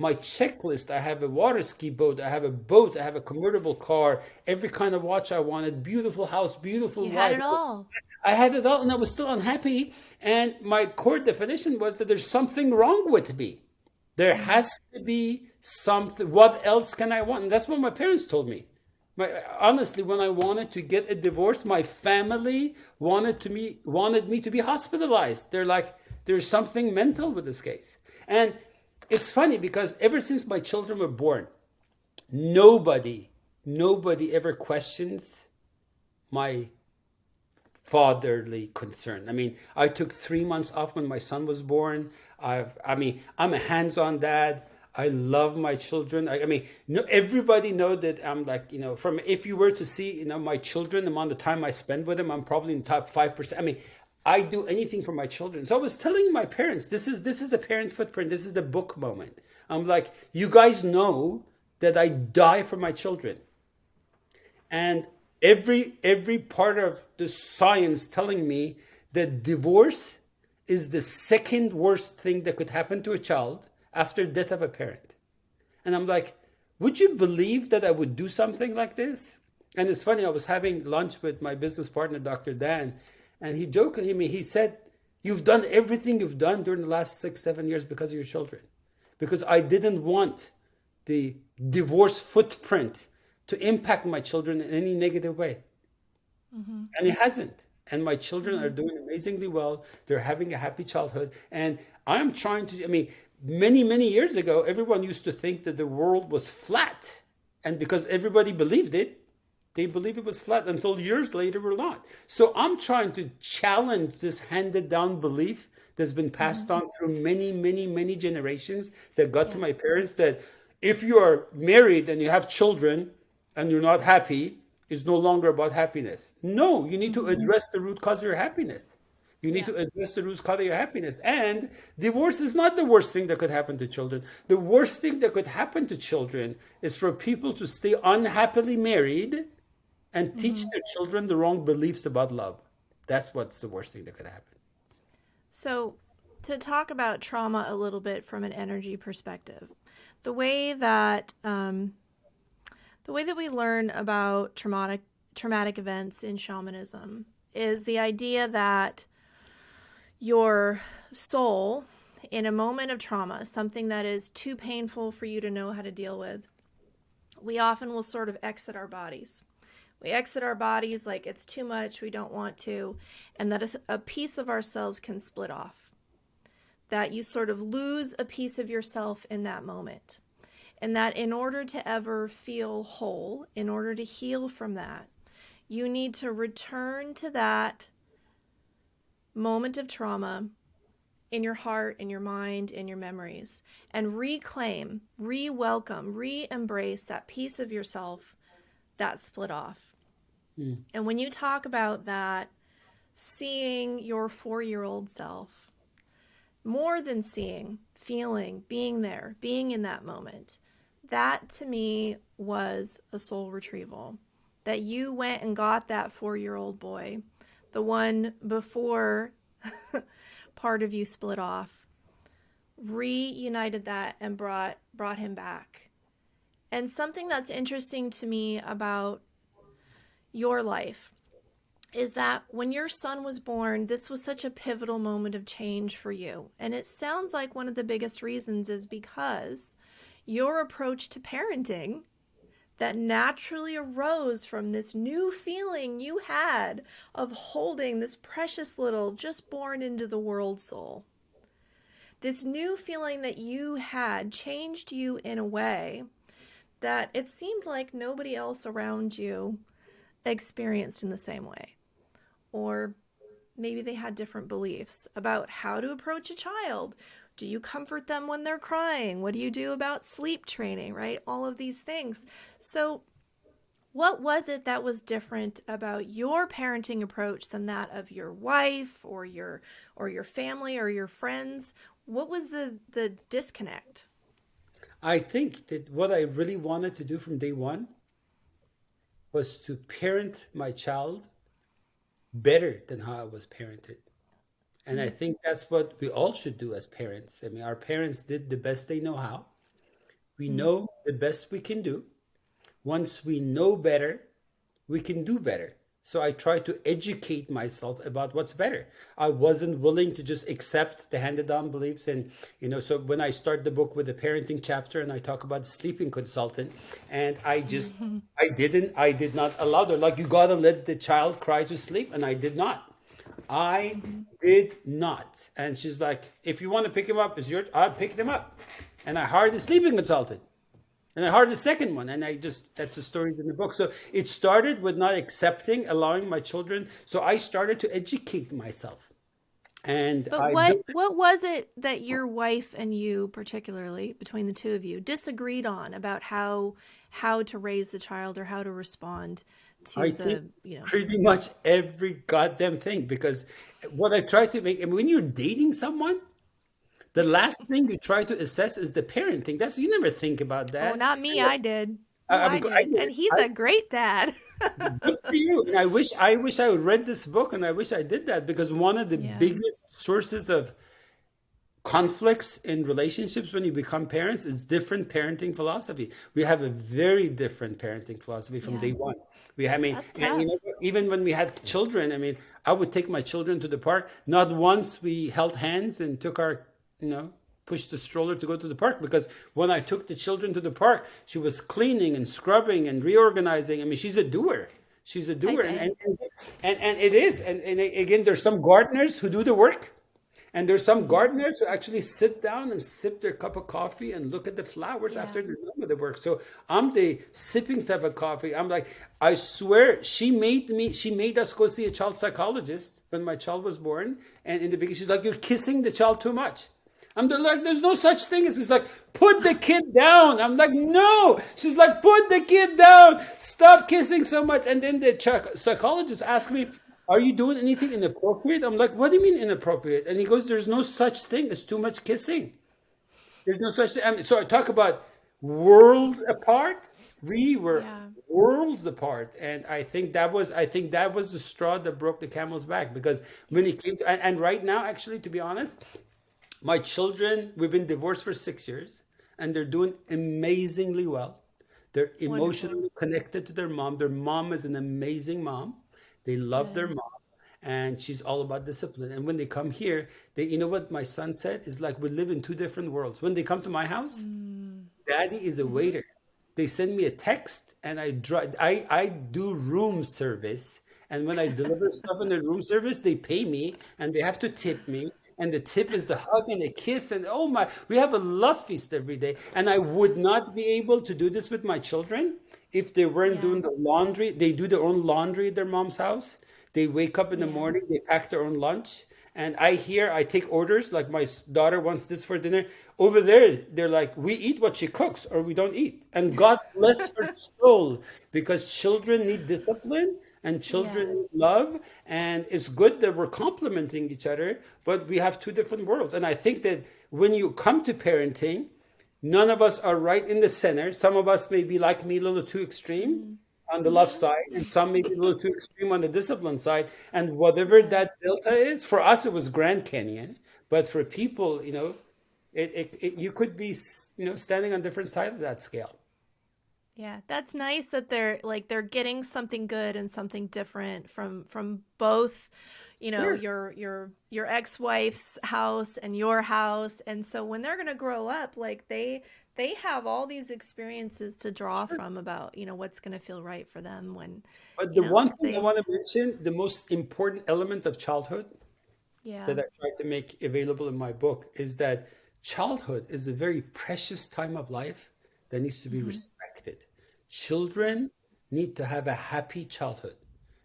My checklist, I have a water ski boat, I have a boat, I have a convertible car, every kind of watch I wanted, beautiful house, beautiful You had wife. it all. I had it all and I was still unhappy. And my core definition was that there's something wrong with me. There has to be something. What else can I want? And that's what my parents told me. Honestly, when I wanted to get a divorce, my family wanted me to be hospitalized. They're like, there's something mental with this case. And it's funny because ever since my children were born, nobody ever questions my fatherly concern. I mean, I took 3 months off when my son was born. I'm a hands-on dad. I love my children. No, everybody know that I'm like, from if you were to see, my children, the amount of time I spend with them, I'm probably in the top 5%. I mean, I do anything for my children. So I was telling my parents, this is a parent footprint. This is the book moment. I'm like, you guys know that I die for my children. And every part of the science telling me that divorce is the second worst thing that could happen to a child after death of a parent. And I'm like, would you believe that I would do something like this? And it's funny, I was having lunch with my business partner, Dr. Dan, and he jokingly, he said, you've done everything you've done during the last 6-7 years because of your children. Because I didn't want the divorce footprint to impact my children in any negative way. And it hasn't. And my children are doing amazingly well. They're having a happy childhood. And I'm trying to, many, many years ago, everyone used to think that the world was flat. And because everybody believed it, they believed it was flat until years later we're not. So I'm trying to challenge this handed down belief that's been passed on through many, many, many generations that got to my parents, that if you are married and you have children and you're not happy, it's no longer about happiness. No, you need to address the root cause of your happiness. You need to address the root cause of your happiness. And divorce is not the worst thing that could happen to children. The worst thing that could happen to children is for people to stay unhappily married and teach their children the wrong beliefs about love. That's what's the worst thing that could happen. So, to talk about trauma a little bit from an energy perspective, the way that we learn about traumatic events in shamanism is the idea that your soul, in a moment of trauma, something that is too painful for you to know how to deal with, we often will sort of exit our bodies. We exit our bodies like it's too much, we don't want to, and that a piece of ourselves can split off. That you sort of lose a piece of yourself in that moment. And that in order to ever feel whole, in order to heal from that, you need to return to that moment of trauma in your heart, in your mind, in your memories, and reclaim, re-welcome, re-embrace that piece of yourself that split off. Mm. And when you talk about that, seeing your 4-year-old self, more than seeing, feeling, being there, being in that moment, that to me was a soul retrieval. That you went and got that 4-year-old boy, the one before part of you split off, reunited that and brought him back. And something that's interesting to me about your life is that when your son was born, this was such a pivotal moment of change for you. And it sounds like one of the biggest reasons is because your approach to parenting that naturally arose from this new feeling you had of holding this precious little just born into the world soul. This new feeling that you had changed you in a way that it seemed like nobody else around you experienced in the same way. Or maybe they had different beliefs about how to approach a child. Do you comfort them when they're crying? What do you do about sleep training, right? All of these things. So what was it that was different about your parenting approach than that of your wife or your family or your friends? What was the disconnect? I think that what I really wanted to do from day one was to parent my child better than how I was parented. And I think that's what we all should do as parents. I mean, our parents did the best they know how. We Mm. know the best we can do. Once we know better, we can do better. So I try to educate myself about what's better. I wasn't willing to just accept the handed down beliefs. And, so when I start the book with a parenting chapter and I talk about sleeping consultant, and I did not allow her, like, you got to let the child cry to sleep. And I did not. I did not. And she's like, if you want to pick him up, I'll pick them up. And I hired a sleeping consultant. And I hired the second one. And that's the stories in the book. So it started with not accepting, allowing my children. So I started to educate myself. And But I what was it that your wife and you, particularly between the two of you, disagreed on about how to raise the child or how to respond I to think the. pretty much every goddamn thing. Because what I try to make, and when you're dating someone, the last thing you try to assess is the parenting. You never think about Oh, that. not me. I did. Oh, I I mean, I did. did And it. he's a great dad. Good for you. And I wish I read this book, and I wish I did that, because one of the Yeah. biggest sources of conflicts in relationships when you become parents is different parenting philosophy. We have a very different parenting philosophy from Yeah. day one. I mean, That's and tough. even when we had children, I mean, I would take my children to the park. Not once we held hands and took our, pushed the stroller to go to the park, because when I took the children to the park, she was cleaning and scrubbing and reorganizing. I mean, she's a doer. She's a doer, Type and A. it is. And again, there's some gardeners who do the work, and there's some Hmm. gardeners who actually sit down and sip their cup of coffee and look at the flowers Yeah. after they're done with the work. So I'm the sipping type of coffee. I'm like, I swear, she made us go see a child psychologist when my child was born. And in the beginning, she's like, you're kissing the child too much. I'm like, there's no such thing as, he's like, put the kid down. I'm like, no. She's like, put the kid down. Stop kissing so much. And then the psychologist asked me, are you doing anything inappropriate? I'm like, what do you mean inappropriate? And he goes, there's no such thing as too much kissing. There's no such thing. I mean, so I talk about world apart. We were Yeah. worlds apart, and I think that was the straw that broke the camel's back, because when it came to, and right now, actually, to be honest, my children, we've been divorced for 6 years, and they're doing amazingly well. They're Wonderful. emotionally connected to their mom. Their mom is an amazing mom. They love their Good. mom, and she's all about discipline. And when they come here, you know what my son said? Is like, we live in two different worlds. When they come to my house, Mm. daddy is a Hmm. waiter. they send me a text, and I do room service. And when I deliver stuff in the room service, they pay me and they have to tip me. And the tip is the hug and a kiss. And oh my, we have a love feast every day. And I would not be able to do this with my children if they weren't Yeah. doing the laundry. They do their own laundry at their mom's house. They wake up in the Yeah. morning, they pack their own lunch. And I take orders, like my daughter wants this for dinner. Over there, they're like, we eat what she cooks or we don't eat. And God bless her soul, because children need discipline and children Yeah. need love. And it's good that we're complementing each other, but we have two different worlds. And I think that when you come to parenting, none of us are right in the center. Some of us may be like me, a little too extreme on the love side, and some maybe a little too extreme on the discipline side. And whatever Yeah. that delta is, for us, it was Grand Canyon. But for people, you could be, standing on different sides of that scale. Yeah, that's nice that they're getting something good and something different from both, Sure. your ex-wife's house and your house. And so when they're going to grow up, like they have all these experiences to draw from about, what's going to feel right for them when, But the one thing I they want to mention, the most important element of childhood yeah. that I try to make available in my book, is that childhood is a very precious time of life that needs to be Hmm. respected. Yeah. Children need to have a happy childhood.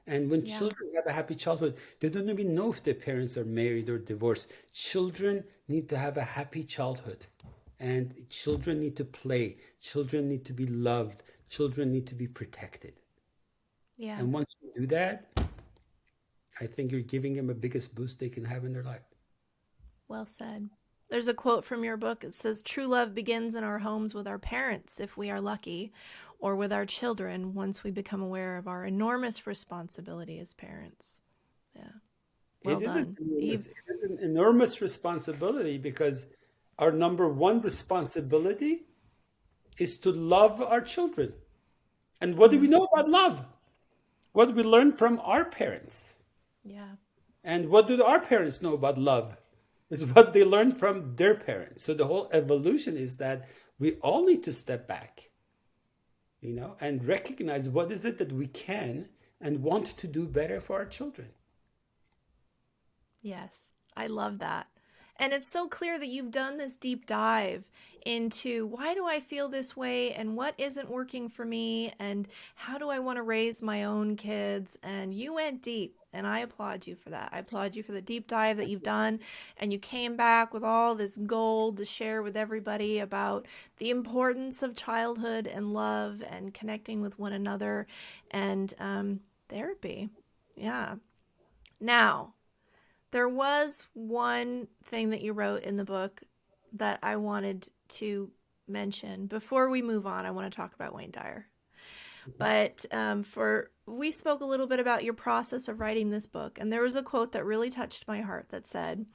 And when Yeah. children have a happy childhood, they don't even know if their parents are married or divorced. Children need to have a happy childhood. And children need to play. Children need to be loved. Children need to be protected. Yeah. And once you do that, I think you're giving them the biggest boost they can have in their life. Well said. There's a quote from your book. It says, "True love begins in our homes with our parents, if we are lucky, or with our children once we become aware of our enormous responsibility as parents." Yeah. Well It is done. enormous. It is an enormous responsibility, because our number one responsibility is to love our children. And what do we Mhm. know about love? What do we learn from our parents? Yeah. And what do our parents know about love? Is what they learned from their parents. So the whole evolution is that we all need to step back, and recognize what is it that we can and want to do better for our children. Yes, I love that. And it's so clear that you've done this deep dive into why do I feel this way and what isn't working for me and how do I want to raise my own kids. And you went deep, and I applaud you for that. I applaud you for the deep dive that you've done. And you came back with all this gold to share with everybody about the importance of childhood and love and connecting with one another and therapy. Yeah. Now, there was one thing that you wrote in the book that I wanted to mention. Before we move on, I want to talk about Wayne Dyer. But we spoke a little bit about your process of writing this book, and there was a quote that really touched my heart that said,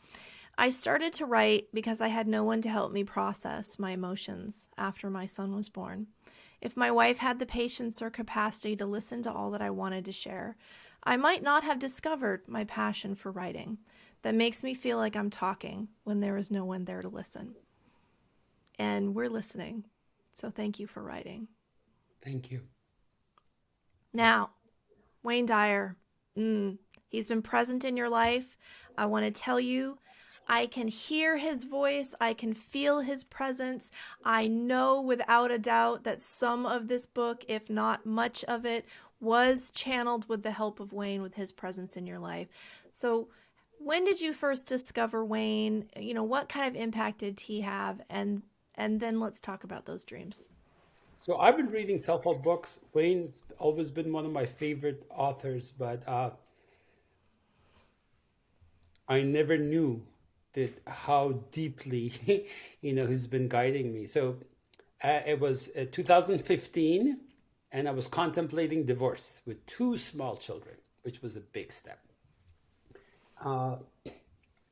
"I started to write because I had no one to help me process my emotions after my son was born. If my wife had the patience or capacity to listen to all that I wanted to share, I might not have discovered my passion for writing that makes me feel like I'm talking when there is no one there to listen." And we're listening. So thank you for writing. Thank you. Now, Wayne Dyer, he's been present in your life. I want to tell you, I can hear his voice. I can feel his presence. I know without a doubt that some of this book, if not much of it, was channeled with the help of Wayne, with his presence in your life. So when did you first discover Wayne? What kind of impact did he have? And then let's talk about those dreams. So I've been reading self-help books. Wayne's always been one of my favorite authors, but I never knew that how deeply, he's been guiding me. So it was 2015, and I was contemplating divorce with two small children, which was a big step.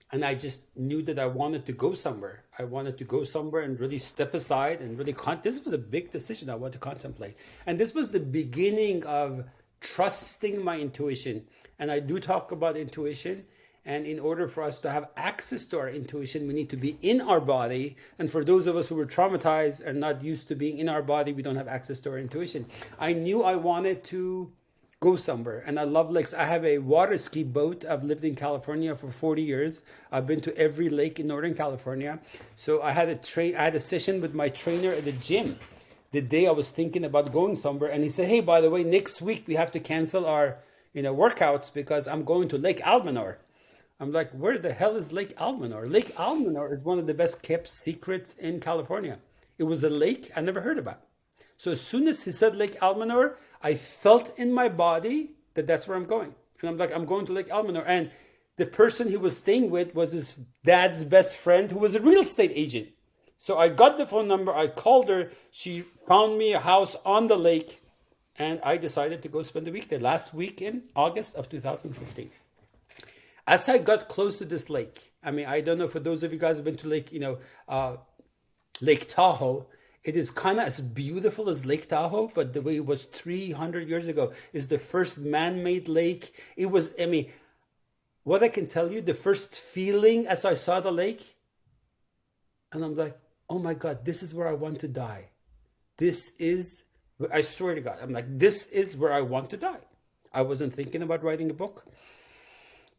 And I just knew that I wanted to go somewhere. I wanted to go somewhere and really step aside and really this was a big decision I wanted to contemplate. And this was the beginning of trusting my intuition. And I do talk about intuition. And in order for us to have access to our intuition, we need to be in our body. And for those of us who were traumatized and not used to being in our body, we don't have access to our intuition. I knew I wanted to go somewhere. And I love lakes. I have a water ski boat. I've lived in California for 40 years. I've been to every lake in Northern California. So I had a session with my trainer at the gym the day I was thinking about going somewhere. And he said, hey, by the way, next week we have to cancel our workouts because I'm going to Lake Almanor. I'm like, where the hell is Lake Almanor? Lake Almanor is one of the best kept secrets in California. It was a lake I never heard about. So as soon as he said Lake Almanor, I felt in my body that that's where I'm going. And I'm like, I'm going to Lake Almanor. And the person he was staying with was his dad's best friend who was a real estate agent. So I got the phone number. I called her. She found me a house on the lake. And I decided to go spend the week there last week in August of 2015. As I got close to this lake, I mean, I don't know for those of you guys who have been to Lake Tahoe, it is kind of as beautiful as Lake Tahoe, but the way it was 300 years ago is the first man-made lake. It was, I mean, what I can tell you, the first feeling as I saw the lake, and I'm like, oh my God, this is where I want to die. This is, I swear to God, I'm like, this is where I want to die. I wasn't thinking about writing a book.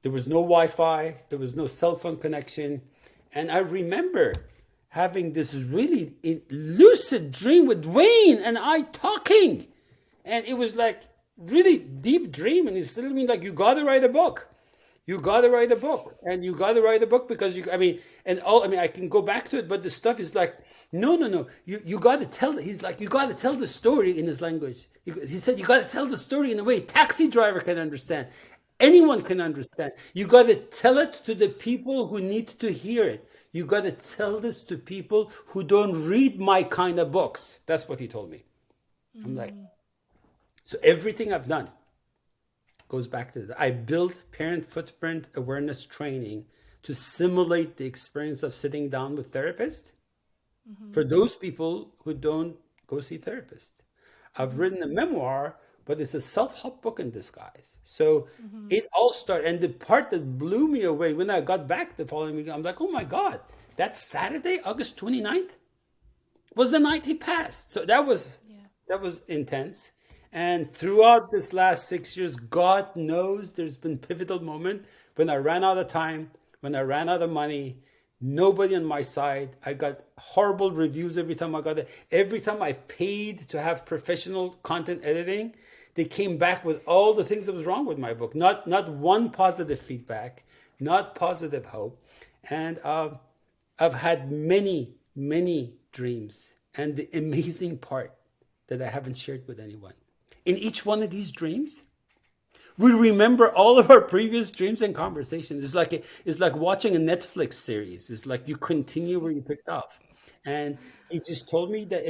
There was no Wi-Fi. There was no cell phone connection. And I remember having this really lucid dream with Wayne and I talking. And it was like really deep dream. And he's telling me like, you got to write a book. You got to write a book. And you got to write a book because I can go back to it, but the stuff is like, no. You got to tell, he's like, you got to tell the story in his language. He said, you got to tell the story in a way a taxi driver can understand. Anyone can understand. You got to tell it to the people who need to hear it. You got to tell this to people who don't read my kind of books. That's what he told me. I'm like, so everything I've done goes back to that. I built parent footprint awareness training to simulate the experience of sitting down with therapists for those people who don't go see therapists. I've written a memoir, but it's a self-help book in disguise. So it all started. And the part that blew me away when I got back the following week, I'm like, oh my God, that Saturday, August 29th, was the night he passed. So that was intense. And throughout this last 6 years, God knows there's been pivotal moment when I ran out of time, when I ran out of money, nobody on my side. I got horrible reviews every time I got it. Every time I paid to have professional content editing, they came back with all the things that was wrong with my book. Not one positive feedback, not positive hope. And I've had many, many dreams. And the amazing part that I haven't shared with anyone. In each one of these dreams, we remember all of our previous dreams and conversations. It's like watching a Netflix series. It's like you continue where you picked off. And he just told me that,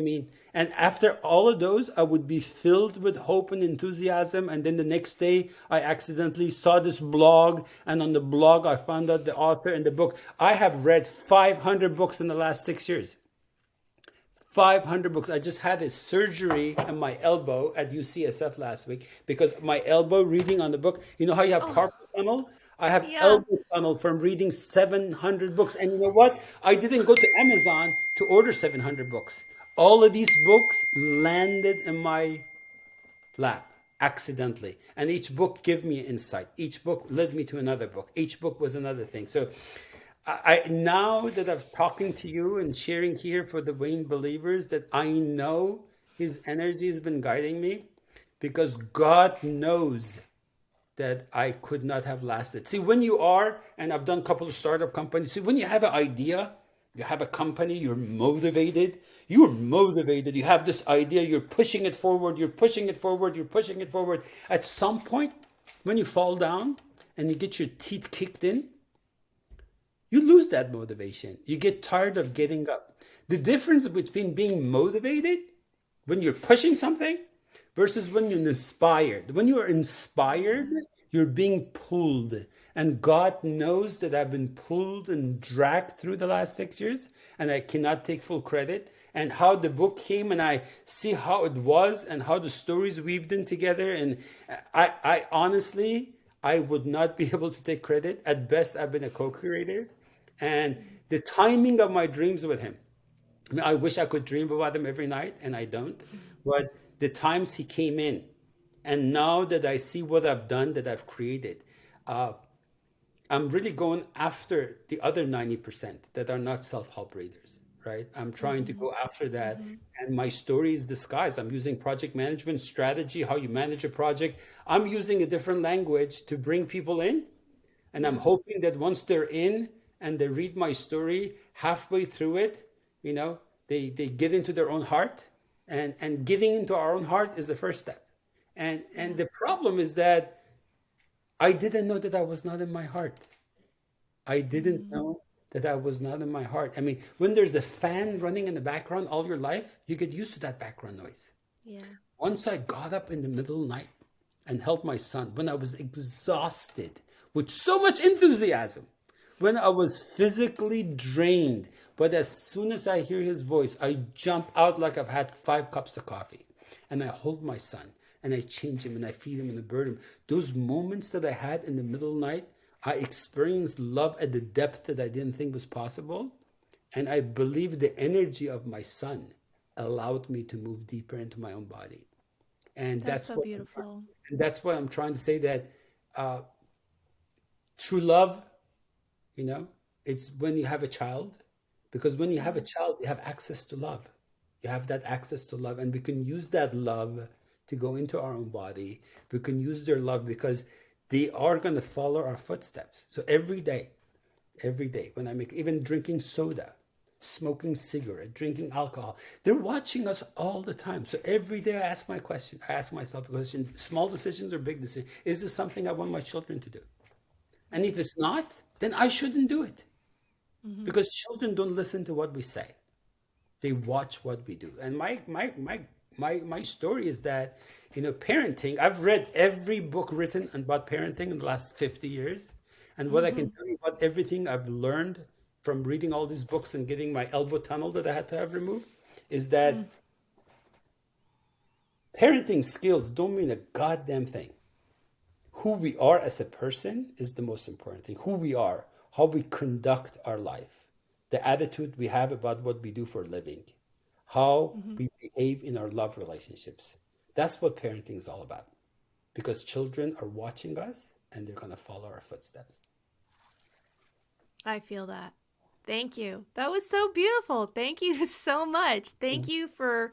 and after all of those, I would be filled with hope and enthusiasm. And then the next day, I accidentally saw this blog. And on the blog, I found out the author and the book. I have read 500 books in the last 6 years. 500 books. I just had a surgery on my elbow at UCSF last week because my elbow reading on the book, you know how you have carpal tunnel? I have elbow tunnel from reading 700 books. And you know what? I didn't go to Amazon to order 700 books. All of these books landed in my lap accidentally. And each book gave me insight. Each book led me to another book. Each book was another thing. So I now that I'm talking to you and sharing here for the Wayne believers, that I know his energy has been guiding me because God knows that I could not have lasted. See, when you are, and I've done a couple of startup companies, see, when you have an idea, you have a company, you're motivated, you have this idea, you're pushing it forward. At some point, when you fall down and you get your teeth kicked in, you lose that motivation. You get tired of getting up. The difference between being motivated when you're pushing something versus when you're inspired. When you're inspired, you're being pulled. And God knows that I've been pulled and dragged through the last 6 years, and I cannot take full credit. And how the book came, and I see how it was and how the stories weaved in together. And I honestly, I would not be able to take credit. At best, I've been a co-creator. And the timing of my dreams with him, I mean, I wish I could dream about him every night, and I don't. But the times he came in, and now that I see what I've done, that I've created, uh, I'm really going after the other 90% that are not self-help readers, right? I'm trying to Mm-hmm. go after that. Mm-hmm. And my story is disguised. I'm using project management strategy, how you manage a project. I'm using a different language to bring people in. And I'm Yeah. hoping that once they're in and they read my story halfway through it, you know, they get into their own heart. And getting into our own heart is the first step. And Yeah. the problem is that I didn't know that I was not in my heart. I didn't Mm-hmm. know that I was not in my heart. I mean, when there's a fan running in the background all your life, you get used to that background noise. Yeah. Once I got up in the middle of the night and held my son, when I was exhausted with so much enthusiasm, when I was physically drained, but as soon as I hear his voice, I jump out like I've had 5 cups of coffee. And I hold my son and I change him and I feed him and I bird him. Those moments that I had in the middle of the night, I experienced love at the depth that I didn't think was possible. And I believe the energy of my son allowed me to move deeper into my own body. And That's so beautiful. that's what I'm trying to say, that uh, true love, you know, it's when you have a child, because when you have a Yeah. child, you have access to love. You have that access to love, and we can use that love to go into our own body. We can use their love because they are going to follow our footsteps. So every day, when I make, even drinking soda, smoking cigarette, drinking alcohol, they're watching us all the time. So every day I ask myself a question, small decisions or big decisions, is this something I want my children to do? And if it's not, then I shouldn't do it, Mm-hmm. because children don't listen to what we say. They watch what we do. And my story is that, you know, parenting, I've read every book written about parenting in the last 50 years. And what I Mm-hmm. can tell you about everything I've learned from reading all these books and getting my elbow tunnel that I had to have removed is Mm. that parenting skills don't mean a goddamn thing. Who we are as a person is the most important thing. Who we are, how we conduct our life, the attitude we have about what we do for a living, how Mm-hmm. we behave in our love relationships. That's what parenting is all about, because children are watching us and they're going to follow our footsteps. I feel that. Thank you. That was so beautiful. Thank you so much. Thank you for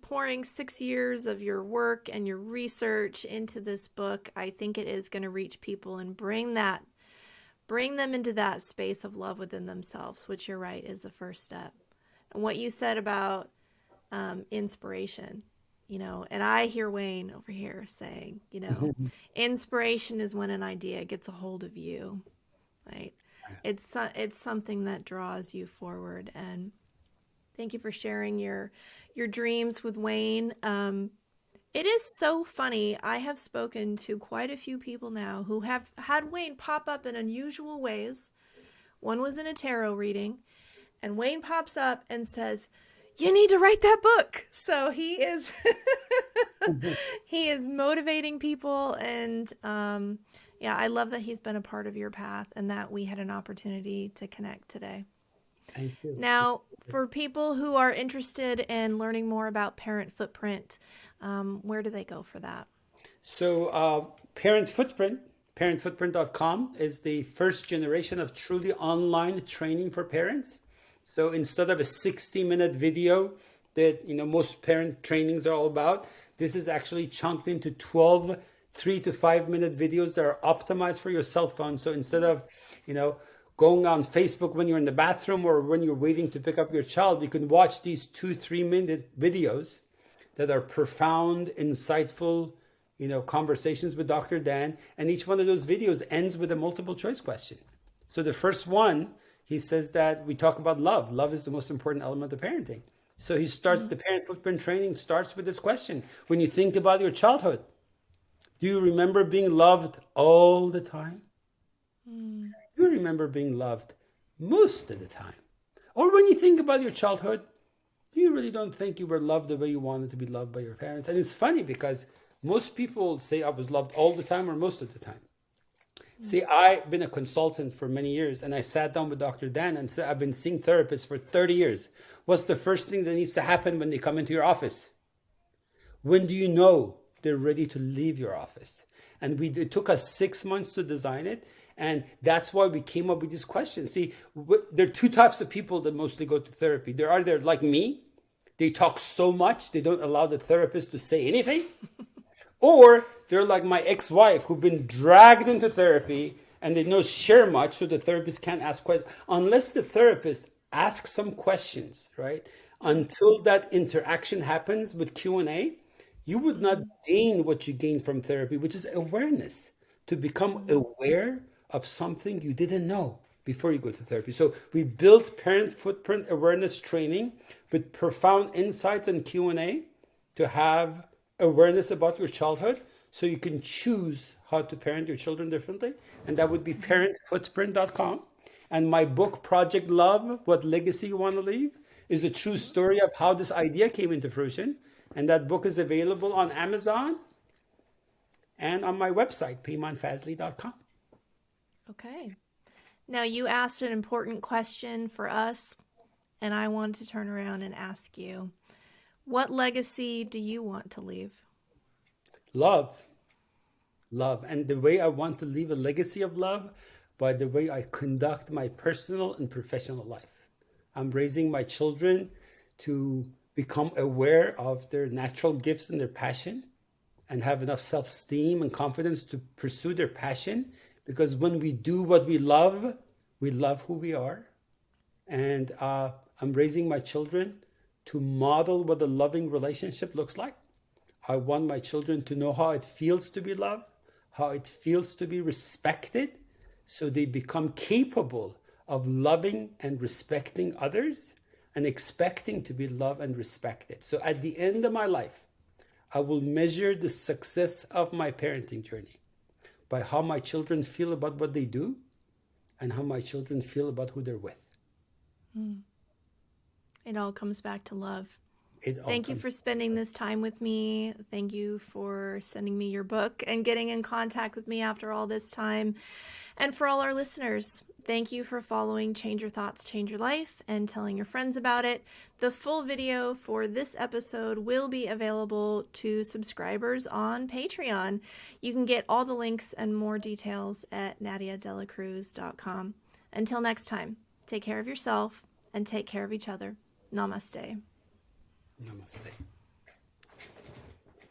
pouring 6 years of your work and your research into this book. I think it is going to reach people and bring them into that space of love within themselves, which you're right is the first step. And what you said about inspiration, you know, and I hear Wayne over here saying, you know, inspiration is when an idea gets a hold of you, right? It's something that draws you forward. And thank you for sharing your dreams with Wayne. It is so funny. I have spoken to quite a few people now who have had Wayne pop up in unusual ways. One was in a tarot reading, and Wayne pops up and says, "You need to write that book." So he is he is motivating people, and yeah, I love that he's been a part of your path and that we had an opportunity to connect today. Thank you. Now, for people who are interested in learning more about Parent Footprint, where do they go for that? So, parentfootprint.com is the first generation of truly online training for parents. So instead of a 60-minute video that, you know, most parent trainings are all about, this is actually chunked into 12 3 to 5 minute videos that are optimized for your cell phone. So instead of, you know, going on Facebook when you're in the bathroom or when you're waiting to pick up your child, you can watch these 2 3 minute videos that are profound, insightful, you know, conversations with Dr. Dan. And each one of those videos ends with a multiple choice question. So the first one, he says that we talk about love. Love is the most important element of parenting. So he starts, Mm-hmm. the parent footprint training starts with this question. When you think about your childhood, do you remember being loved all the time? Mm. Do you remember being loved most of the time? Or when you think about your childhood, you really don't think you were loved the way you wanted to be loved by your parents. And it's funny because Most people say I was loved all the time or most of the time. See, I've been a consultant for many years, and I sat down with Dr. Dan and said, I've been seeing therapists for 30 years. What's the first thing that needs to happen when they come into your office? When do you know they're ready to leave your office? And it took us 6 months to design it. And that's why we came up with these questions. See, there are two types of people that mostly go to therapy. They're either like me, they talk so much, they don't allow the therapist to say anything. Or they're like my ex-wife who've been dragged into therapy and they don't share much, so the therapist can't ask questions. Unless the therapist asks some questions, right? Until that interaction happens with Q&A, you would not gain what you gain from therapy, which is awareness, to become aware of something you didn't know before you go to therapy. So we built parent footprint awareness training with profound insights and Q&A to have awareness about your childhood so you can choose how to parent your children differently. And that would be parentfootprint.com. And my book, Project Love, What Legacy You Want to Leave, is a true story of how this idea came into fruition. And that book is available on Amazon and on my website, PaymanFazly.com. Okay. Now, you asked an important question for us, and I want to turn around and ask you, what legacy do you want to leave? Love. Love. And the way I want to leave a legacy of love, by the way I conduct my personal and professional life. I'm raising my children to become aware of their natural gifts and their passion and have enough self-esteem and confidence to pursue their passion. Because when we do what we love who we are. And I'm raising my children to model what a loving relationship looks like. I want my children to know how it feels to be loved, how it feels to be respected, so they become capable of loving and respecting others and expecting to be loved and respected. So at the end of my life, I will measure the success of my parenting journey by how my children feel about what they do and how my children feel about who they're with. It all comes back to love. Thank you for spending this time with me. Thank you for sending me your book and getting in contact with me after all this time. And for all our listeners, thank you for following Change Your Thoughts, Change Your Life and telling your friends about it. The full video for this episode will be available to subscribers on Patreon. You can get all the links and more details at nadiadelacruz.com. Until next time, take care of yourself and take care of each other. Namaste. Namaste.